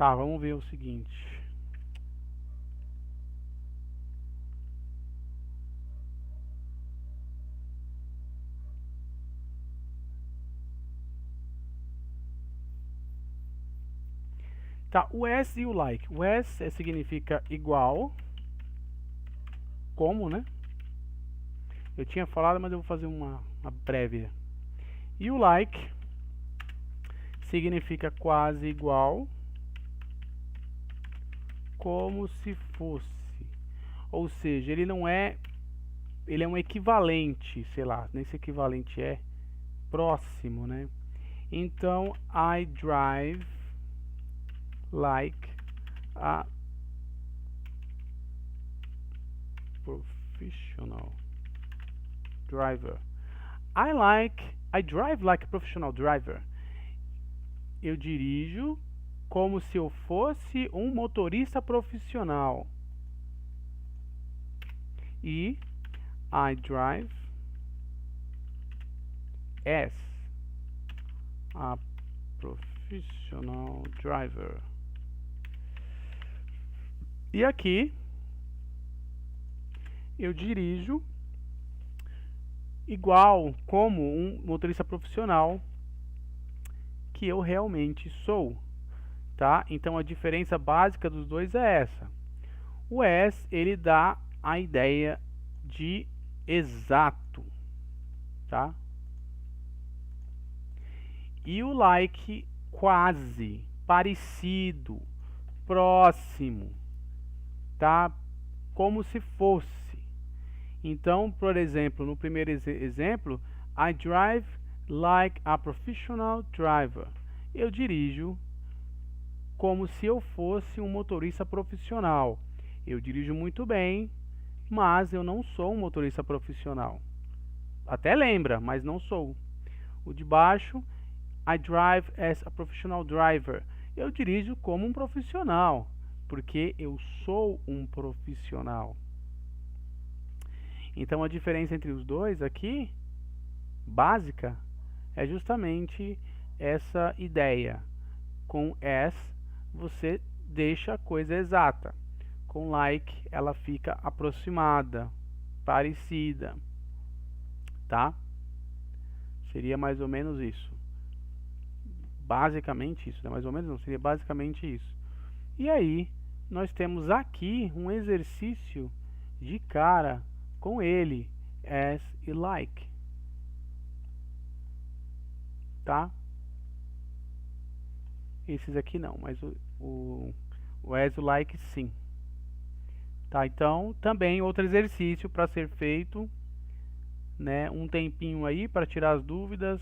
Tá, vamos ver o seguinte. Tá, o as e o like. O as significa igual, como, né? Eu tinha falado, mas eu vou fazer uma prévia. E o like significa quase igual, como se fosse. Ou seja, ele não é... Ele é um equivalente, sei lá, nem se equivalente é próximo, né? Então, I drive like a professional driver. I drive like a professional driver. Eu dirijo como se eu fosse um motorista profissional. E I drive as a professional driver. E aqui eu dirijo igual como um motorista profissional que eu realmente sou, tá? Então a diferença básica dos dois é essa. O as, ele dá a ideia de exato, tá? E o like, quase, parecido, próximo, tá? Como se fosse. Então, por exemplo, no primeiro exemplo, I drive like a professional driver. Eu dirijo como se eu fosse um motorista profissional. Eu dirijo muito bem, mas eu não sou um motorista profissional. Até lembra, mas não sou. O de baixo, I drive as a professional driver. Eu dirijo como um profissional, porque eu sou um profissional. Então a diferença entre os dois aqui, básica, é justamente essa ideia. Com as, você deixa a coisa exata. Com like, ela fica aproximada, parecida, tá? Seria mais ou menos isso. Basicamente isso, né? Mais ou menos não, seria basicamente isso. E aí, nós temos aqui um exercício de cara com ele, as e like, tá? Esses aqui não, mas o as e o like sim. Tá, então também outro exercício para ser feito, né? Um tempinho aí para tirar as dúvidas.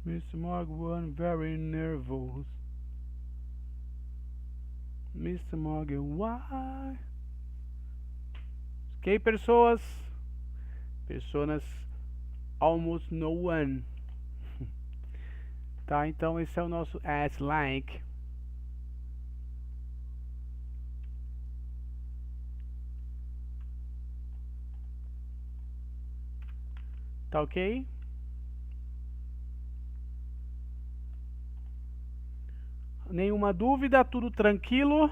Mr. Morgan very nervous. Mr. Morgan, why? Ok, pessoas? Personas almost no one. Tá, então esse é o nosso as like. Tá ok? Nenhuma dúvida, tudo tranquilo?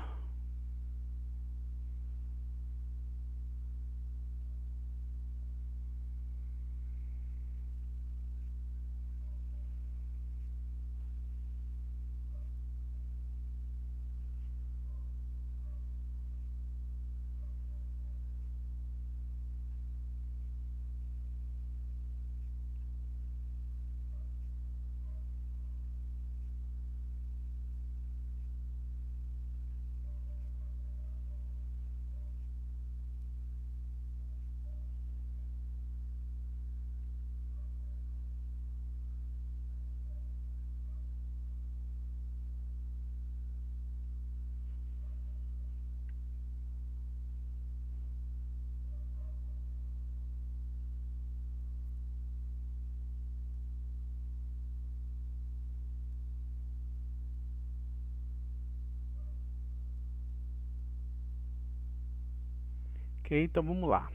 Ok, então vamos lá.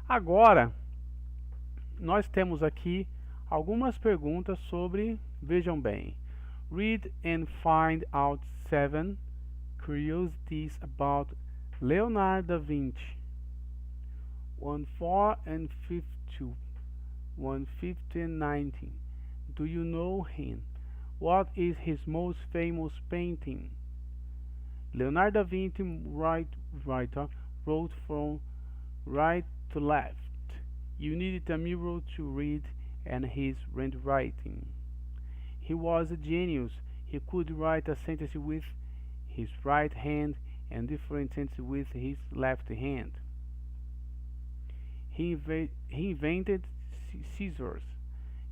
Agora, nós temos aqui algumas perguntas sobre, vejam bem, read and find out 7 curiosities about Leonardo da Vinci. 1-4 and 52. 150 and 19. Do you know him? What is his most famous painting? Leonardo da Vinci writer wrote from right to left. You needed a mirror to read and his handwriting. He was a genius. He could write a sentence with his right hand and different sentences with his left hand. He invented scissors.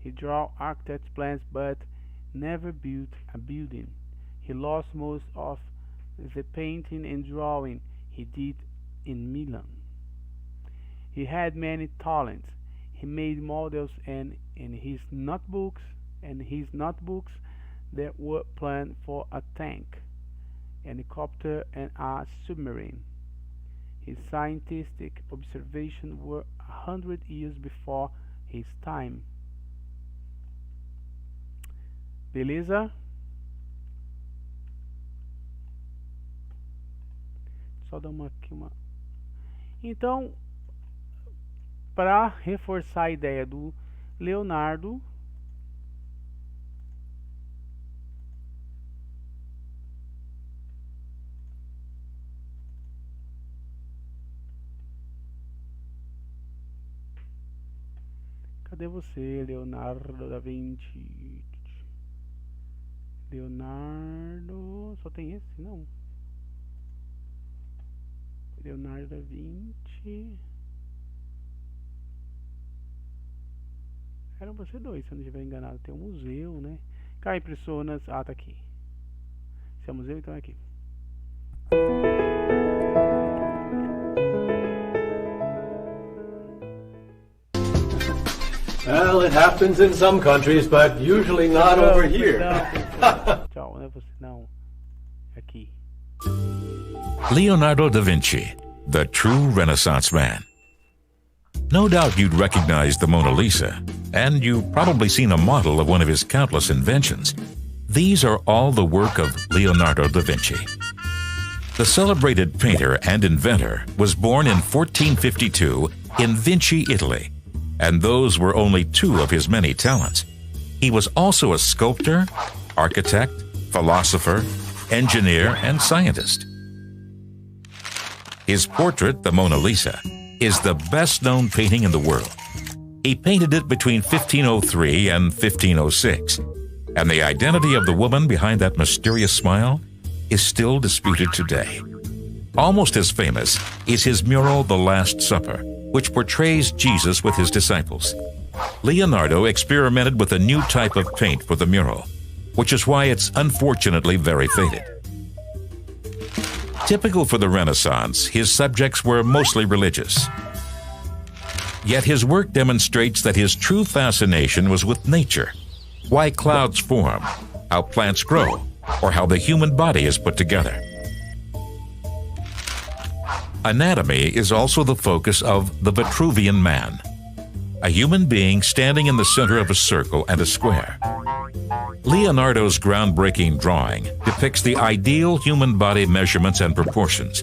He drew architect plans but never built a building. He lost most of the painting and drawing he did in Milan. He had many talents. He made models and in his notebooks that were planned for a tank, a helicopter and a submarine. His scientific observations were 100 years before his time. Beleza? Só dar aqui uma. Então, para reforçar a ideia do Leonardo, cadê você, Leonardo da Vinci? Leonardo, só tem esse? Não. Leonardo da Vinci. Eram você dois, se eu não estiver enganado. Tem um museu, né? Cá, Personas. Ah, tá aqui. Se é museu, então é aqui.
Well, it happens in some countries, but usually not over here.
Tchau, não é você, não. Aqui.
Leonardo da Vinci, the true Renaissance man. No doubt you'd recognize the Mona Lisa, and you've probably seen a model of one of his countless inventions. These are all the work of Leonardo da Vinci. The celebrated painter and inventor was born in 1452 in Vinci, Italy, and those were only two of his many talents. He was also a sculptor, architect, philosopher, engineer, and scientist. His portrait, the Mona Lisa, is the best-known painting in the world. He painted it between 1503 and 1506, and the identity of the woman behind that mysterious smile is still disputed today. Almost as famous is his mural, The Last Supper, which portrays Jesus with his disciples. Leonardo experimented with a new type of paint for the mural, which is why it's unfortunately very faded. Typical for the Renaissance, his subjects were mostly religious. Yet his work demonstrates that his true fascination was with nature, why clouds form, how plants grow, or how the human body is put together. Anatomy is also the focus of the Vitruvian Man, a human being standing in the center of a circle and a square. Leonardo's groundbreaking drawing depicts the ideal human body measurements and proportions.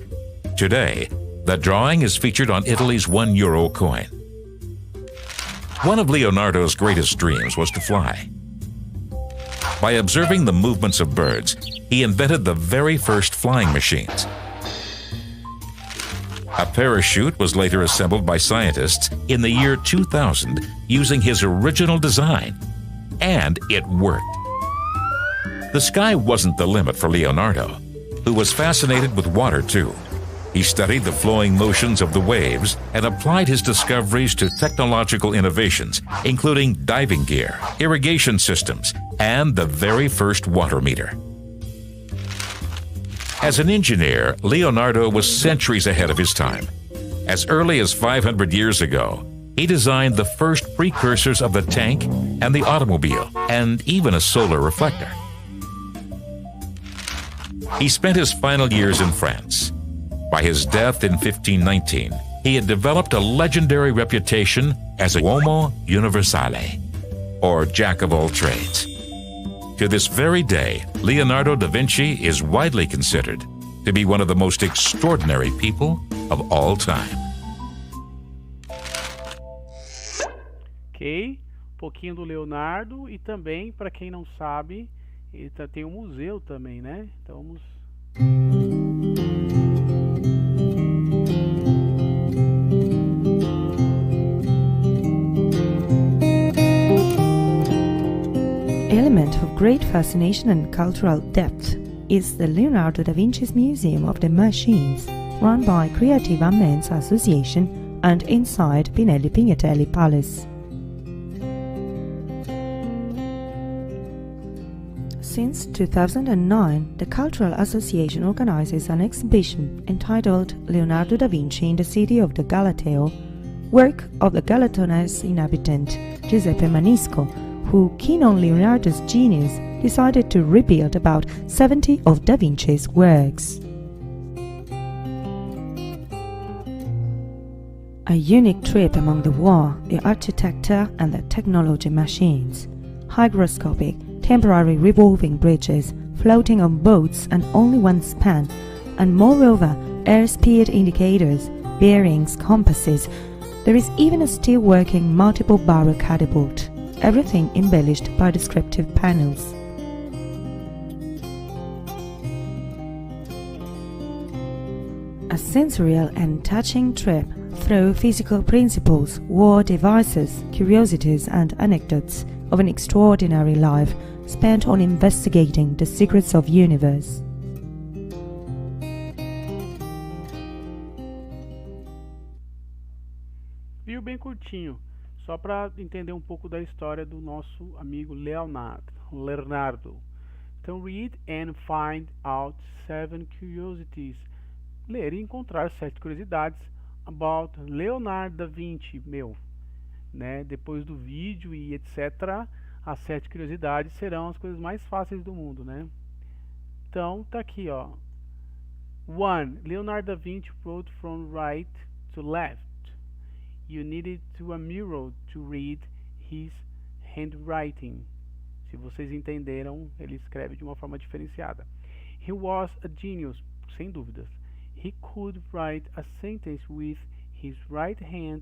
Today, the drawing is featured on Italy's €1 coin. One of Leonardo's greatest dreams was to fly. By observing the movements of birds, he invented the very first flying machines. A parachute was later assembled by scientists in the year 2000 using his original design, and it worked. The sky wasn't the limit for Leonardo, who was fascinated with water too. He studied the flowing motions of the waves and applied his discoveries to technological innovations, including diving gear, irrigation systems, and the very first water meter. As an engineer, Leonardo was centuries ahead of his time. As early as 500 years ago, he designed the first precursors of the tank and the automobile, and even a solar reflector. He spent his final years in France. By his death in 1519, he had developed a legendary reputation as Uomo Universale, or Jack of all trades. To this very day, Leonardo da Vinci is widely considered to be one of the most extraordinary people of all time.
Ok, pouquinho do Leonardo e também, para quem não sabe, ele tem um museu também, né? Então vamos...
Element of great fascination and cultural depth is the Leonardo da Vinci's Museum of the Machines, run by Creative Amens Association and inside Pinelli Pignatelli Palace. Since 2009, the Cultural Association organizes an exhibition entitled Leonardo da Vinci in the City of the Galateo, work of the Galatonian inhabitant Giuseppe Manisco, who, keen on Leonardo's genius, decided to rebuild about 70 of Da Vinci's works. A unique trip among the war, the architecture and the technology machines, hygroscopic, temporary revolving bridges, floating on boats and only one span, and moreover airspeed indicators, bearings, compasses. There is even a still working multiple barrel catapult, everything embellished by descriptive panels. A sensorial and touching trip through physical principles, war devices, curiosities and anecdotes of an extraordinary life spent on investigating the secrets of universe.
Viu, bem curtinho, só para entender um pouco da história do nosso amigo Leonardo. Então, read and find out 7 curiosities. Ler e encontrar 7 curiosidades about Leonardo da Vinci, né? Depois do vídeo e etc, as 7 curiosidades serão as coisas mais fáceis do mundo, né? Então, tá aqui, ó. 1. Leonardo da Vinci wrote from right to left. You needed to a mirror to read his handwriting. Se vocês entenderam, ele escreve de uma forma diferenciada. He was a genius, sem dúvidas. He could write a sentence with his right hand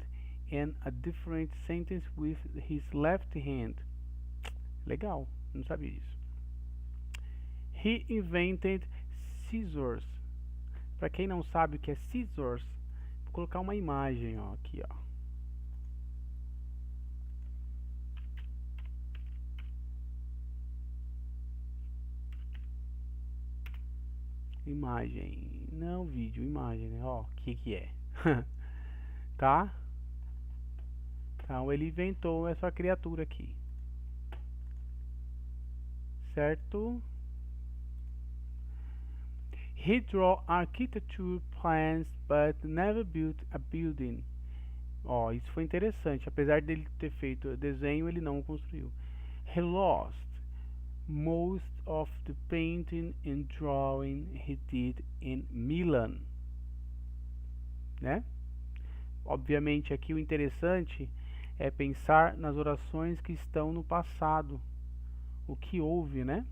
and a different sentence with his left hand. Legal, não sabia disso. He invented scissors. Para quem não sabe o que é scissors, vou colocar uma imagem, ó, aqui, ó. Imagem, não vídeo, imagem, né? Ó, o que que é? Tá Então ele inventou essa criatura aqui, certo? He drew architecture plans but never built a building. Ó, isso foi interessante. Apesar dele ter feito o desenho, ele não construiu. He lost most of the painting and drawing he did in Milan, né? Obviamente aqui o interessante é pensar nas orações que estão no passado, o que houve, né?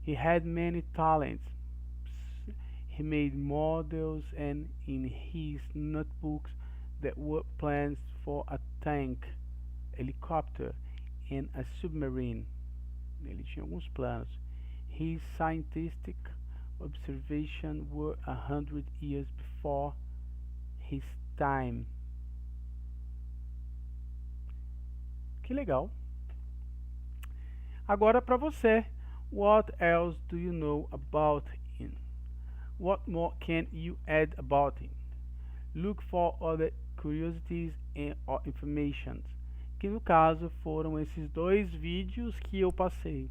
He had many talents. He made models and in his notebooks that were plans for a tank, helicopter and a submarine. Ele tinha alguns planos. His scientific observations were 100 years before his time. Que legal. Agora para você. What else do you know about him? What more can you add about him? Look for other curiosities or information. Que no caso foram esses dois vídeos que eu passei.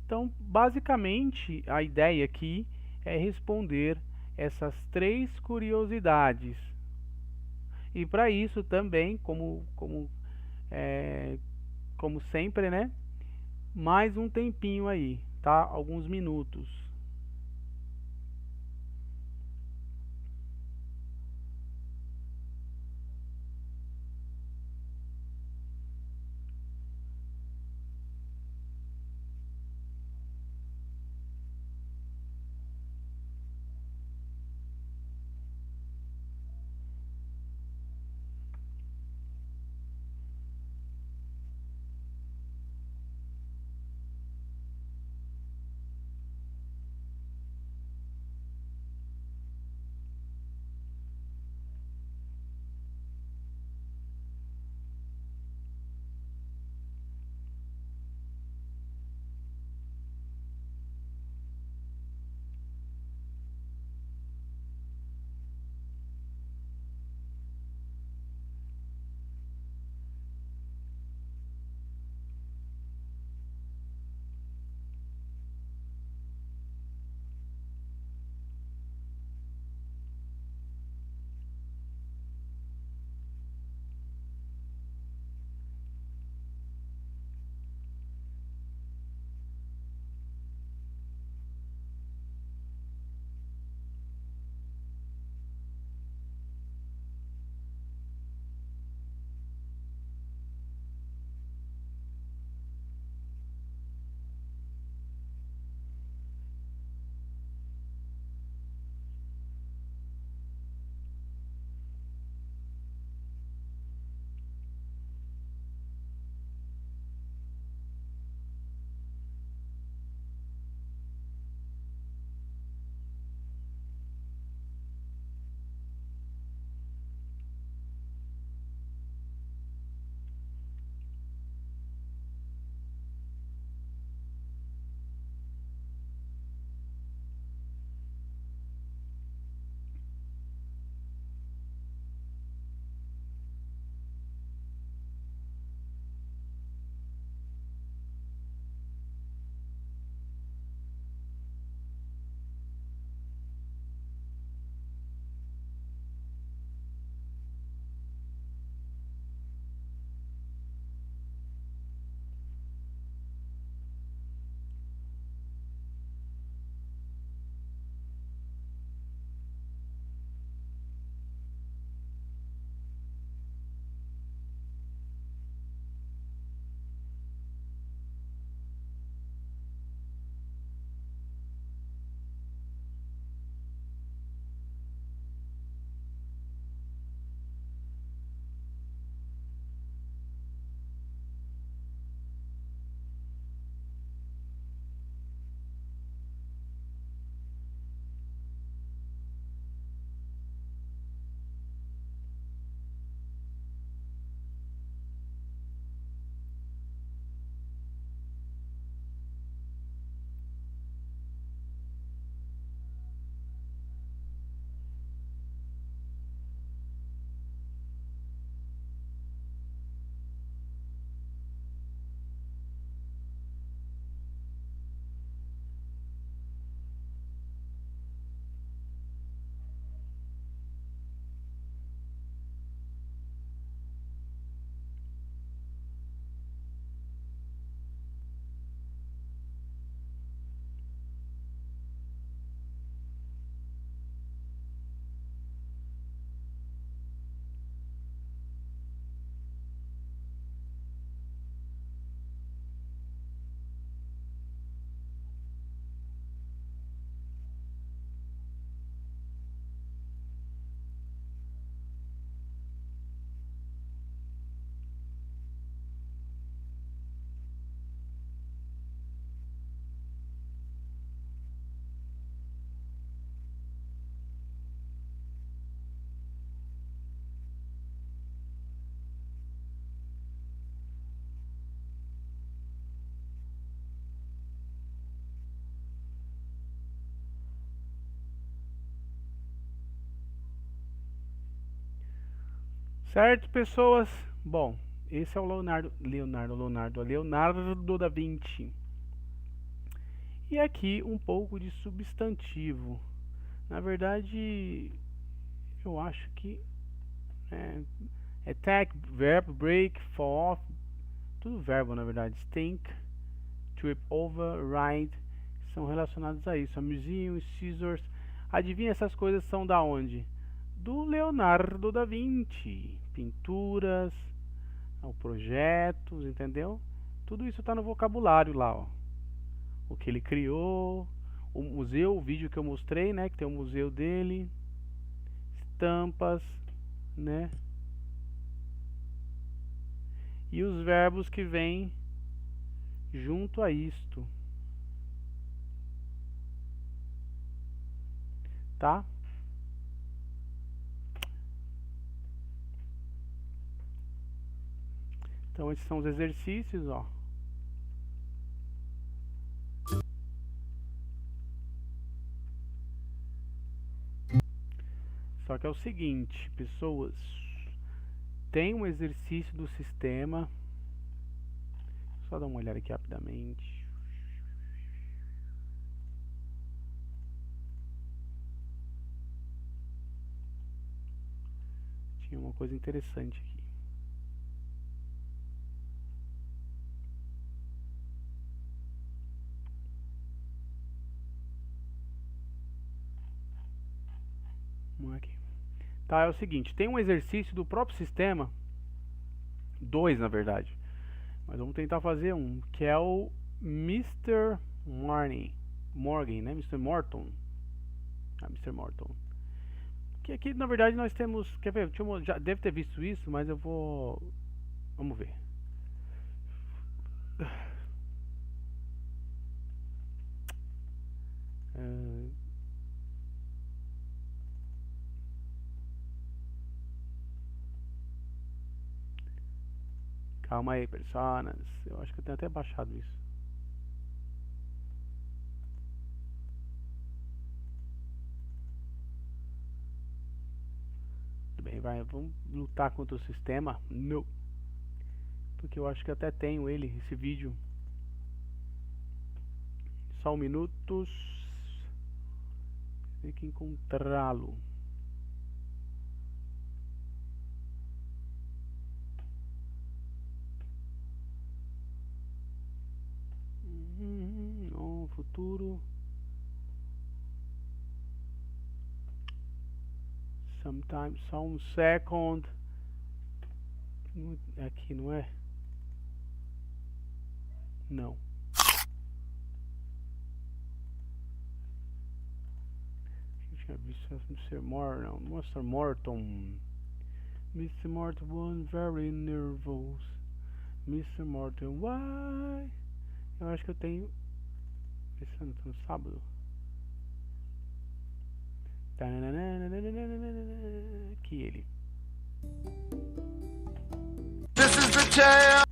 Então, basicamente, a ideia aqui é responder essas 3 curiosidades. E para isso também, como sempre, né? Mais um tempinho aí, tá? Alguns minutos. Certo, pessoas? Bom, esse é o Leonardo da Vinci. E aqui um pouco de substantivo. Na verdade, eu acho que attack, verbo, break, fall off, tudo verbo na verdade. Stink, trip over, ride, são relacionados a isso. A museum, scissors. Adivinha, essas coisas são da onde? Do Leonardo da Vinci. Pinturas, projetos, entendeu? Tudo isso está no vocabulário lá, ó. O que ele criou, o museu, o vídeo que eu mostrei, né? Que tem o museu dele, estampas, né? E os verbos que vêm junto a isto, tá? Então esses são os exercícios, ó. Só que é o seguinte, pessoas, tem um exercício do sistema. Só dar uma olhada aqui rapidamente. Tinha uma coisa interessante aqui. Aqui. Tá, é o seguinte, tem um exercício do próprio sistema, 2 na verdade, mas vamos tentar fazer um, que é o Mr. Morgan, né? Mr. Morton. Mr. Morton. Que aqui na verdade nós temos, quer ver, já deve ter visto isso, mas eu vou, vamos ver. Calma aí, personas. Eu acho que eu tenho até baixado isso. Tudo bem, vamos lutar contra o sistema? Não. Porque eu acho que até tenho esse vídeo. Só 1 minuto. Tem que encontrá-lo. Futuro. Sometimes, só 1 second. Aqui não é? Não. Eu tinha visto Mr. Morton. Mr. Morton. Mr. Morton was very nervous. Mr. Morton, why? Eu acho que eu tenho. Pensando no sábado. Aqui ele.
This is the tale.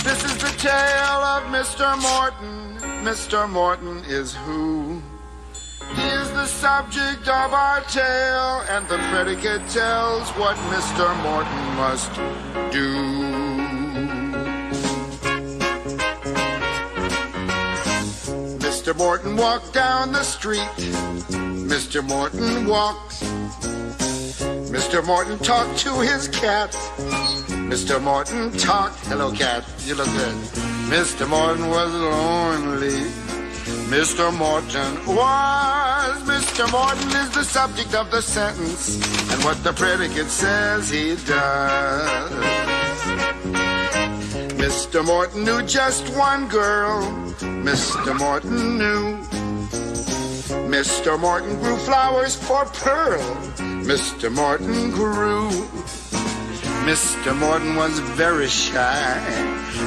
This is the tale of Mr. Morton. Mr. Morton is who? He is the subject of our tale, and the predicate tells what Mr. Morton must do. Mr. Morton walked down the street. Mr. Morton walked. Mr. Morton talked to his cat. Mr. Morton talked. Hello, cat. You look good. Mr. Morton was lonely. Mr. Morton was. Mr. Morton is the subject of the sentence, and what the predicate says he does. Mr. Morton knew just one girl. Mr. Morton knew. Mr. Morton grew flowers for Pearl. Mr. Morton grew. Mr. Morton was very shy.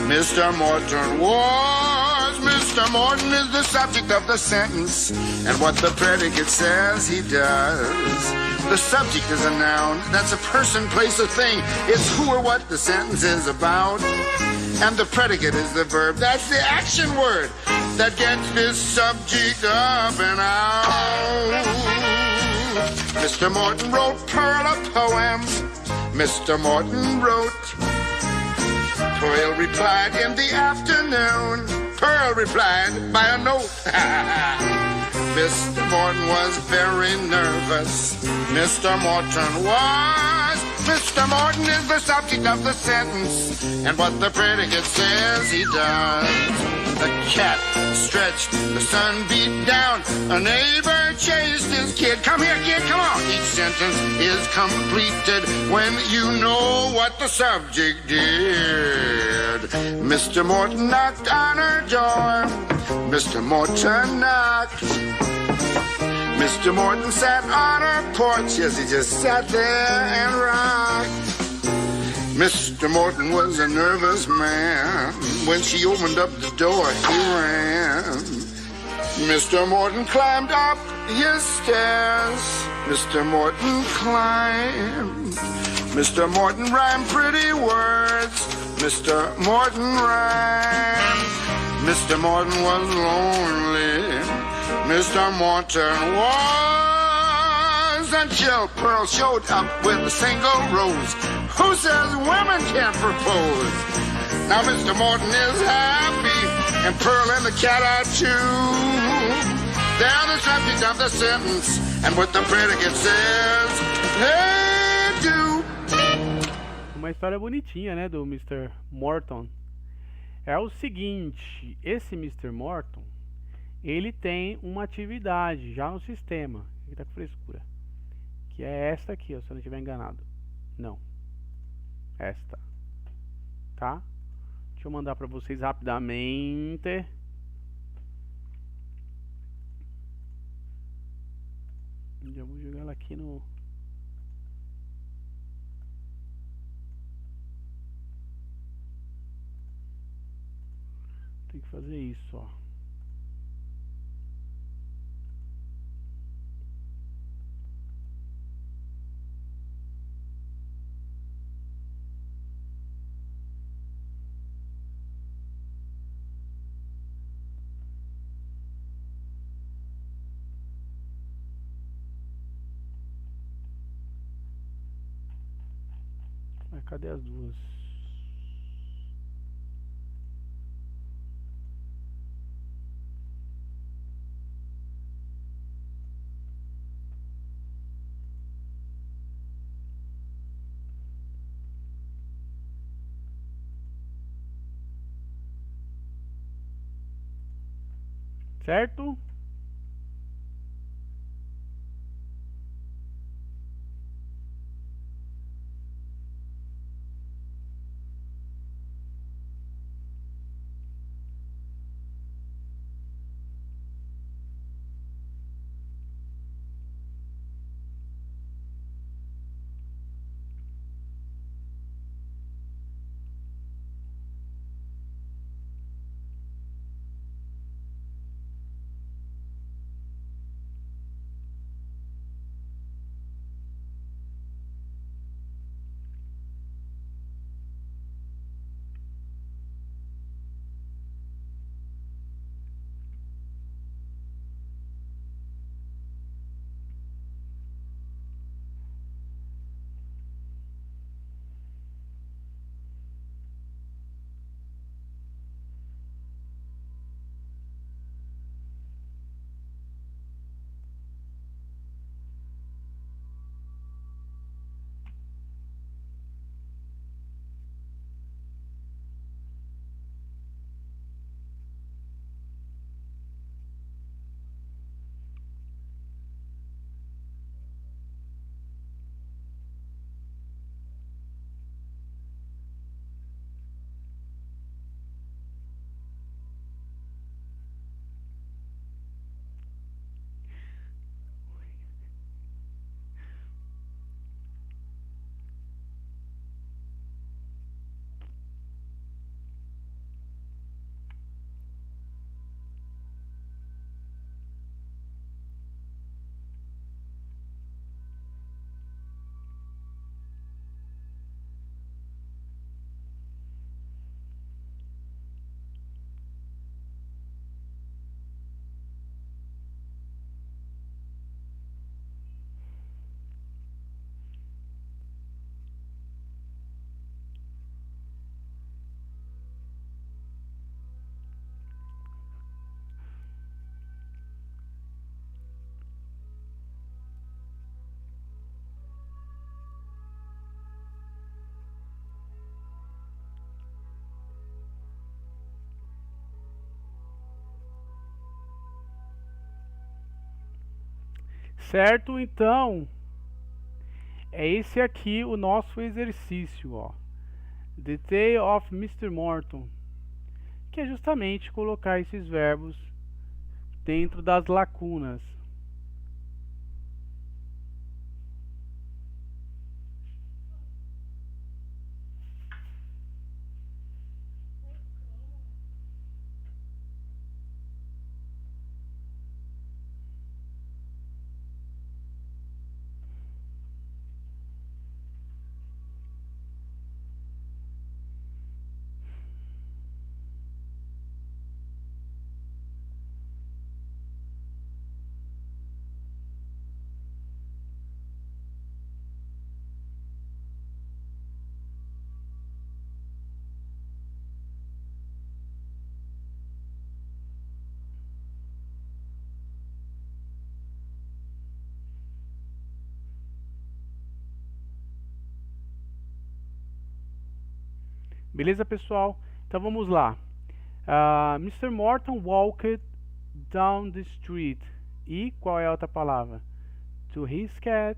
Mr. Morton was. Mr. Morton is the subject of the sentence, and what the predicate says he does. The subject is a noun. That's a person, place, or thing. It's who or what the sentence is about. And the predicate is the verb. That's the action word that gets this subject up and out. Mr. Morton wrote Pearl a poem. Mr. Morton wrote. Pearl replied in the afternoon. Pearl replied by a note. Mr. Morton was very nervous. Mr. Morton was. Mr. Morton is the subject of the sentence, and what the predicate says he does. The cat stretched, the sun beat down, a neighbor chased his kid. Come here, kid, come on. Each sentence is completed when you know what the subject did. Mr. Morton knocked on her door. Mr. Morton knocked. Mr. Morton sat on her porch. Yes, he just sat there and rocked. Mr. Morton was a nervous man. When she opened up the door, he ran. Mr. Morton climbed up his stairs. Mr. Morton climbed. Mr. Morton rhymed pretty words. Mr. Morton rhymed. Mr. Morton was lonely. Mr. Morton was, until Pearl showed up with a single rose. Who says women can't propose? Now Mr. Morton is happy, and Pearl and the cat are too. They're the subject of the sentence, and what the predicate says, they do.
Uma história bonitinha, né, do Mr. Morton. É o seguinte, esse Mr. Morton, ele tem uma atividade já no sistema, que tá com frescura, que é esta aqui, ó, se eu não estiver enganado. Não, esta, tá? Deixa eu mandar para vocês rapidamente. Já vou jogar ela aqui no... Tem que fazer isso, ó. Cadê as duas? Certo? Certo? Então, é esse aqui o nosso exercício, ó. The Tale of Mr. Morton, que é justamente colocar esses verbos dentro das lacunas. Beleza, pessoal? Então vamos lá. Mr. Morton walked down the street. E qual é a outra palavra? To his cat,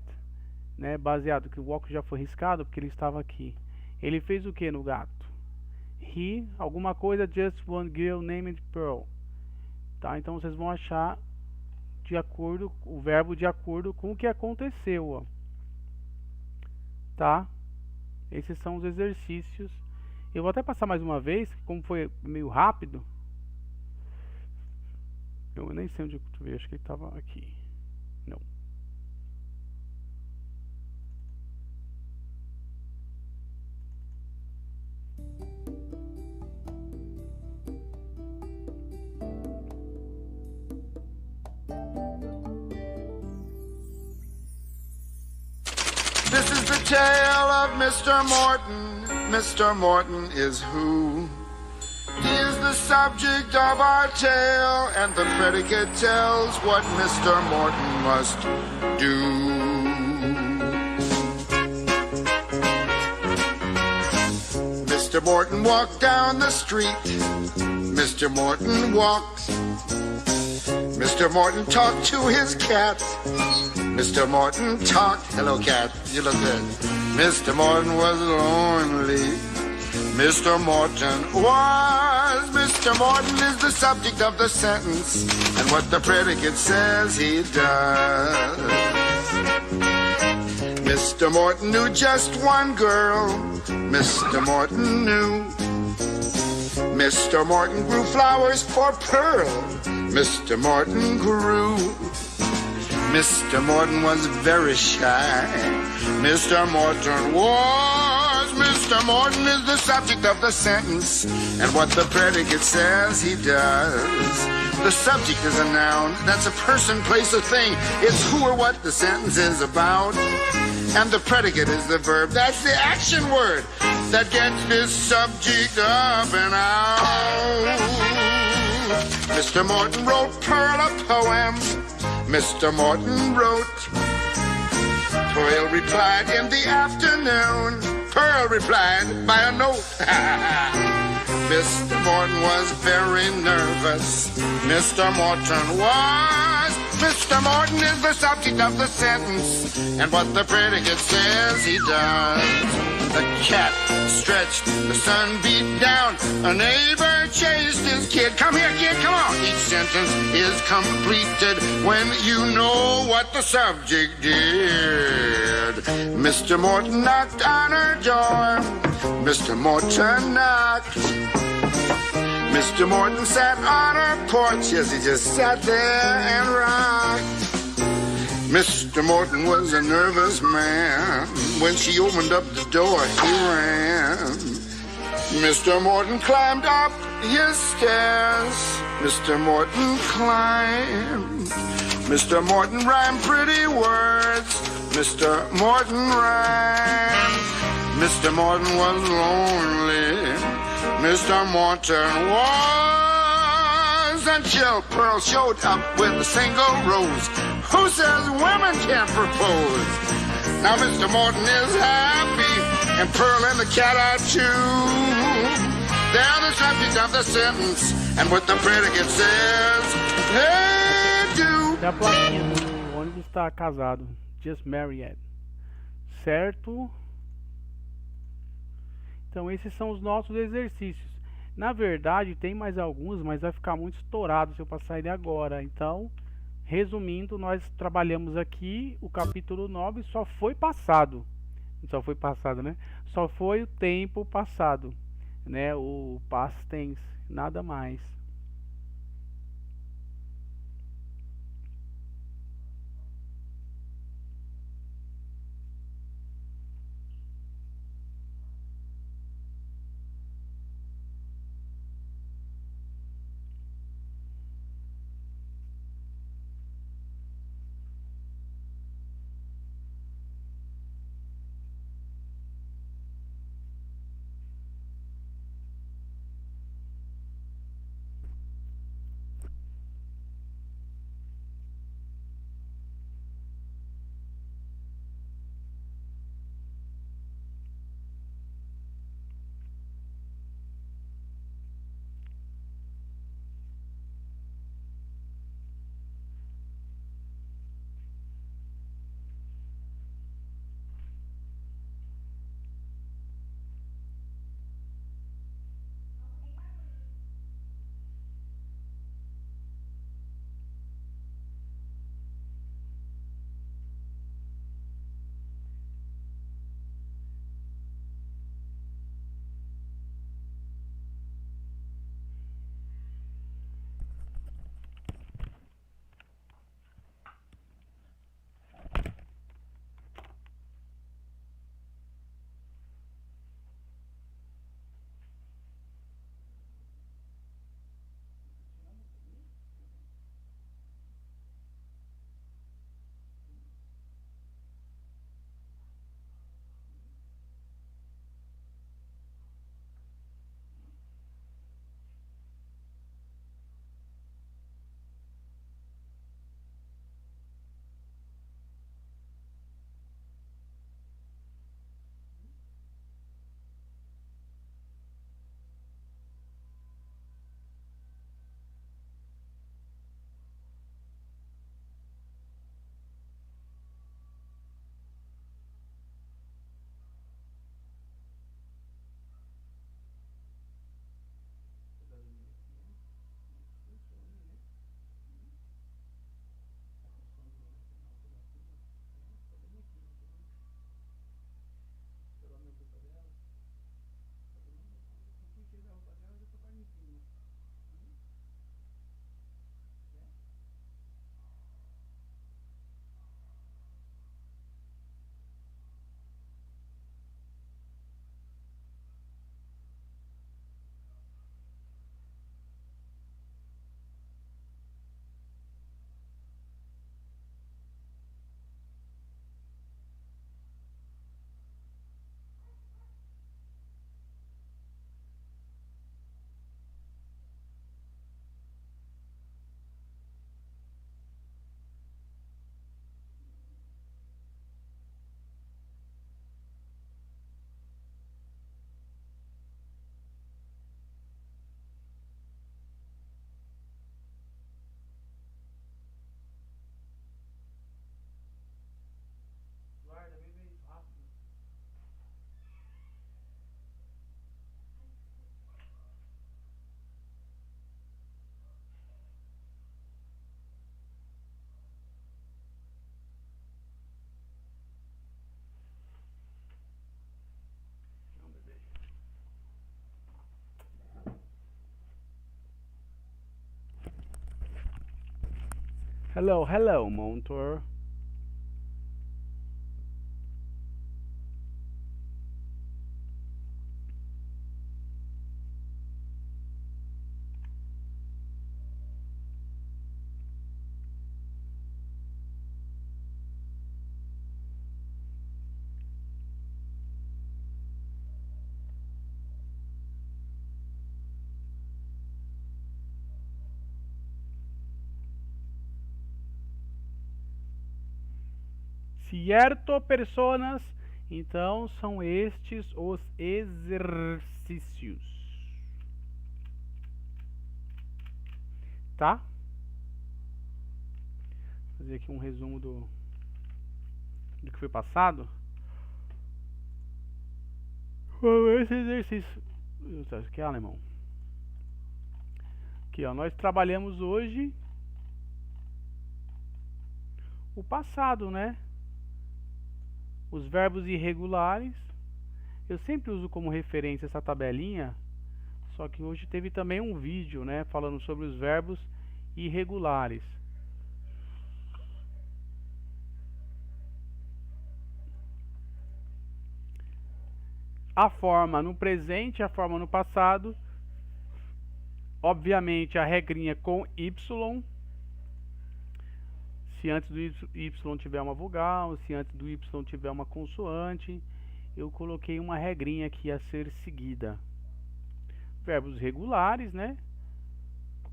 né? Baseado que o walk já foi riscado porque ele estava aqui. Ele fez o que no gato? He, alguma coisa, just one girl named Pearl. Tá? Então vocês vão achar de acordo o verbo de acordo com o que aconteceu, ó. Tá? Esses são os exercícios. Eu vou até passar mais uma vez, como foi meio rápido. Eu nem sei onde eu vi, acho que ele estava aqui. Não.
This is the tale of Mr. Morton. Mr. Morton is who? He is the subject of our tale, and the predicate tells what Mr. Morton must do. Mr. Morton walked down the street. Mr. Morton walked. Mr. Morton talked to his cat. Mr. Morton talked. Hello, cat. You look good. Mr. Morton was lonely. Mr. Morton was. Mr. Morton is the subject of the sentence, and what the predicate says he does. Mr. Morton knew just one girl. Mr. Morton knew. Mr. Morton grew flowers for Pearl. Mr. Morton grew. Mr. Morton was very shy. Mr. Morton was. Mr. Morton is the subject of the sentence, and what the predicate says he does. The subject is a noun. That's a person, place, or thing. It's who or what the sentence is about. And the predicate is the verb. That's the action word that gets this subject up and out. Mr. Morton wrote Pearl a poem. Mr. Morton wrote. Pearl replied in the afternoon. Pearl replied by a note. Mr. Morton was very nervous. Mr. Morton was. Mr. Morton is the subject of the sentence, and what the predicate says he does. The cat stretched, the sun beat down, a neighbor chased his kid. Come here, kid, come on. Each sentence is completed when you know what the subject did. Mr. Morton knocked on her door. Mr. Morton knocked. Mr. Morton sat on her porch. Yes, he just sat there and rocked. Mr. Morton was a nervous man. When she opened up the door, he ran. Mr. Morton climbed up his stairs. Mr. Morton climbed. Mr. Morton rhymed pretty words. Mr. Morton rhymed. Mr. Morton was lonely. Mr. Morton was, until Pearl showed up with a single rose. Who says women can't propose? Now Mr. Morton is happy, and Pearl and the cat are too. They're the subject of the sentence, and what the predicate says they do.
A plaquinha do ônibus está casado. Just married. Certo? Então esses são os nossos exercícios. Na verdade tem mais alguns, mas vai ficar muito estourado se eu passar ele agora. Então, resumindo, nós trabalhamos aqui o capítulo 9, só foi passado. Só foi passado, né? Só foi o tempo passado, né? O past tense, nada mais. Hello, hello, Montour. Cierto, personas? Então, são estes os exercícios. Tá? Vou fazer aqui um resumo do do que foi passado. Esse exercício. Isso aqui é alemão. Aqui, ó, nós trabalhamos hoje o passado, né? Os verbos irregulares. Eu sempre uso como referência essa tabelinha, só que hoje teve também um vídeo, né, falando sobre os verbos irregulares. A forma no presente, a forma no passado. Obviamente a regrinha com Y. Se antes do Y tiver uma vogal, se antes do Y tiver uma consoante, eu coloquei uma regrinha aqui a ser seguida. Verbos regulares, né?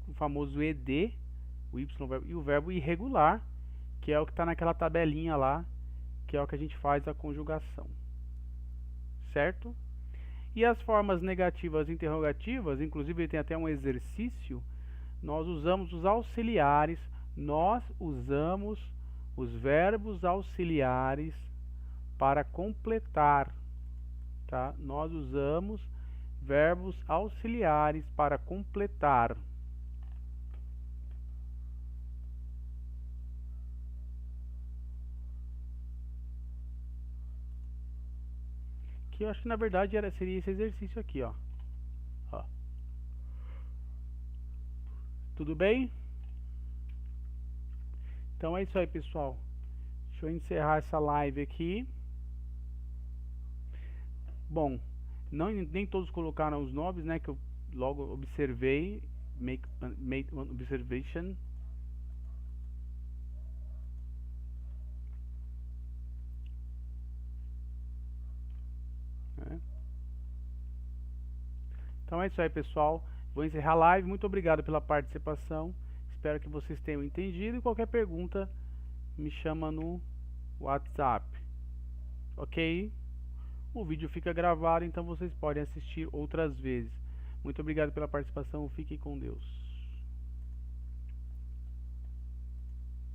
O famoso ED, o Y verbo, e o verbo irregular, que é o que está naquela tabelinha lá, que é o que a gente faz a conjugação. Certo? E as formas negativas e interrogativas, inclusive tem até um exercício, nós usamos os auxiliares, nós usamos os verbos auxiliares para completar, tá? Nós usamos verbos auxiliares para completar. Que eu acho que na verdade seria esse exercício aqui, ó. Tudo bem? Então é isso aí, pessoal. Deixa eu encerrar essa live aqui. Bom, nem todos colocaram os nomes, né? Que eu logo observei. Make one observation. Então é isso aí, pessoal. Vou encerrar a live. Muito obrigado pela participação. Espero que vocês tenham entendido. E qualquer pergunta, me chama no WhatsApp. Ok? O vídeo fica gravado, então vocês podem assistir outras vezes. Muito obrigado pela participação. Fiquem com Deus.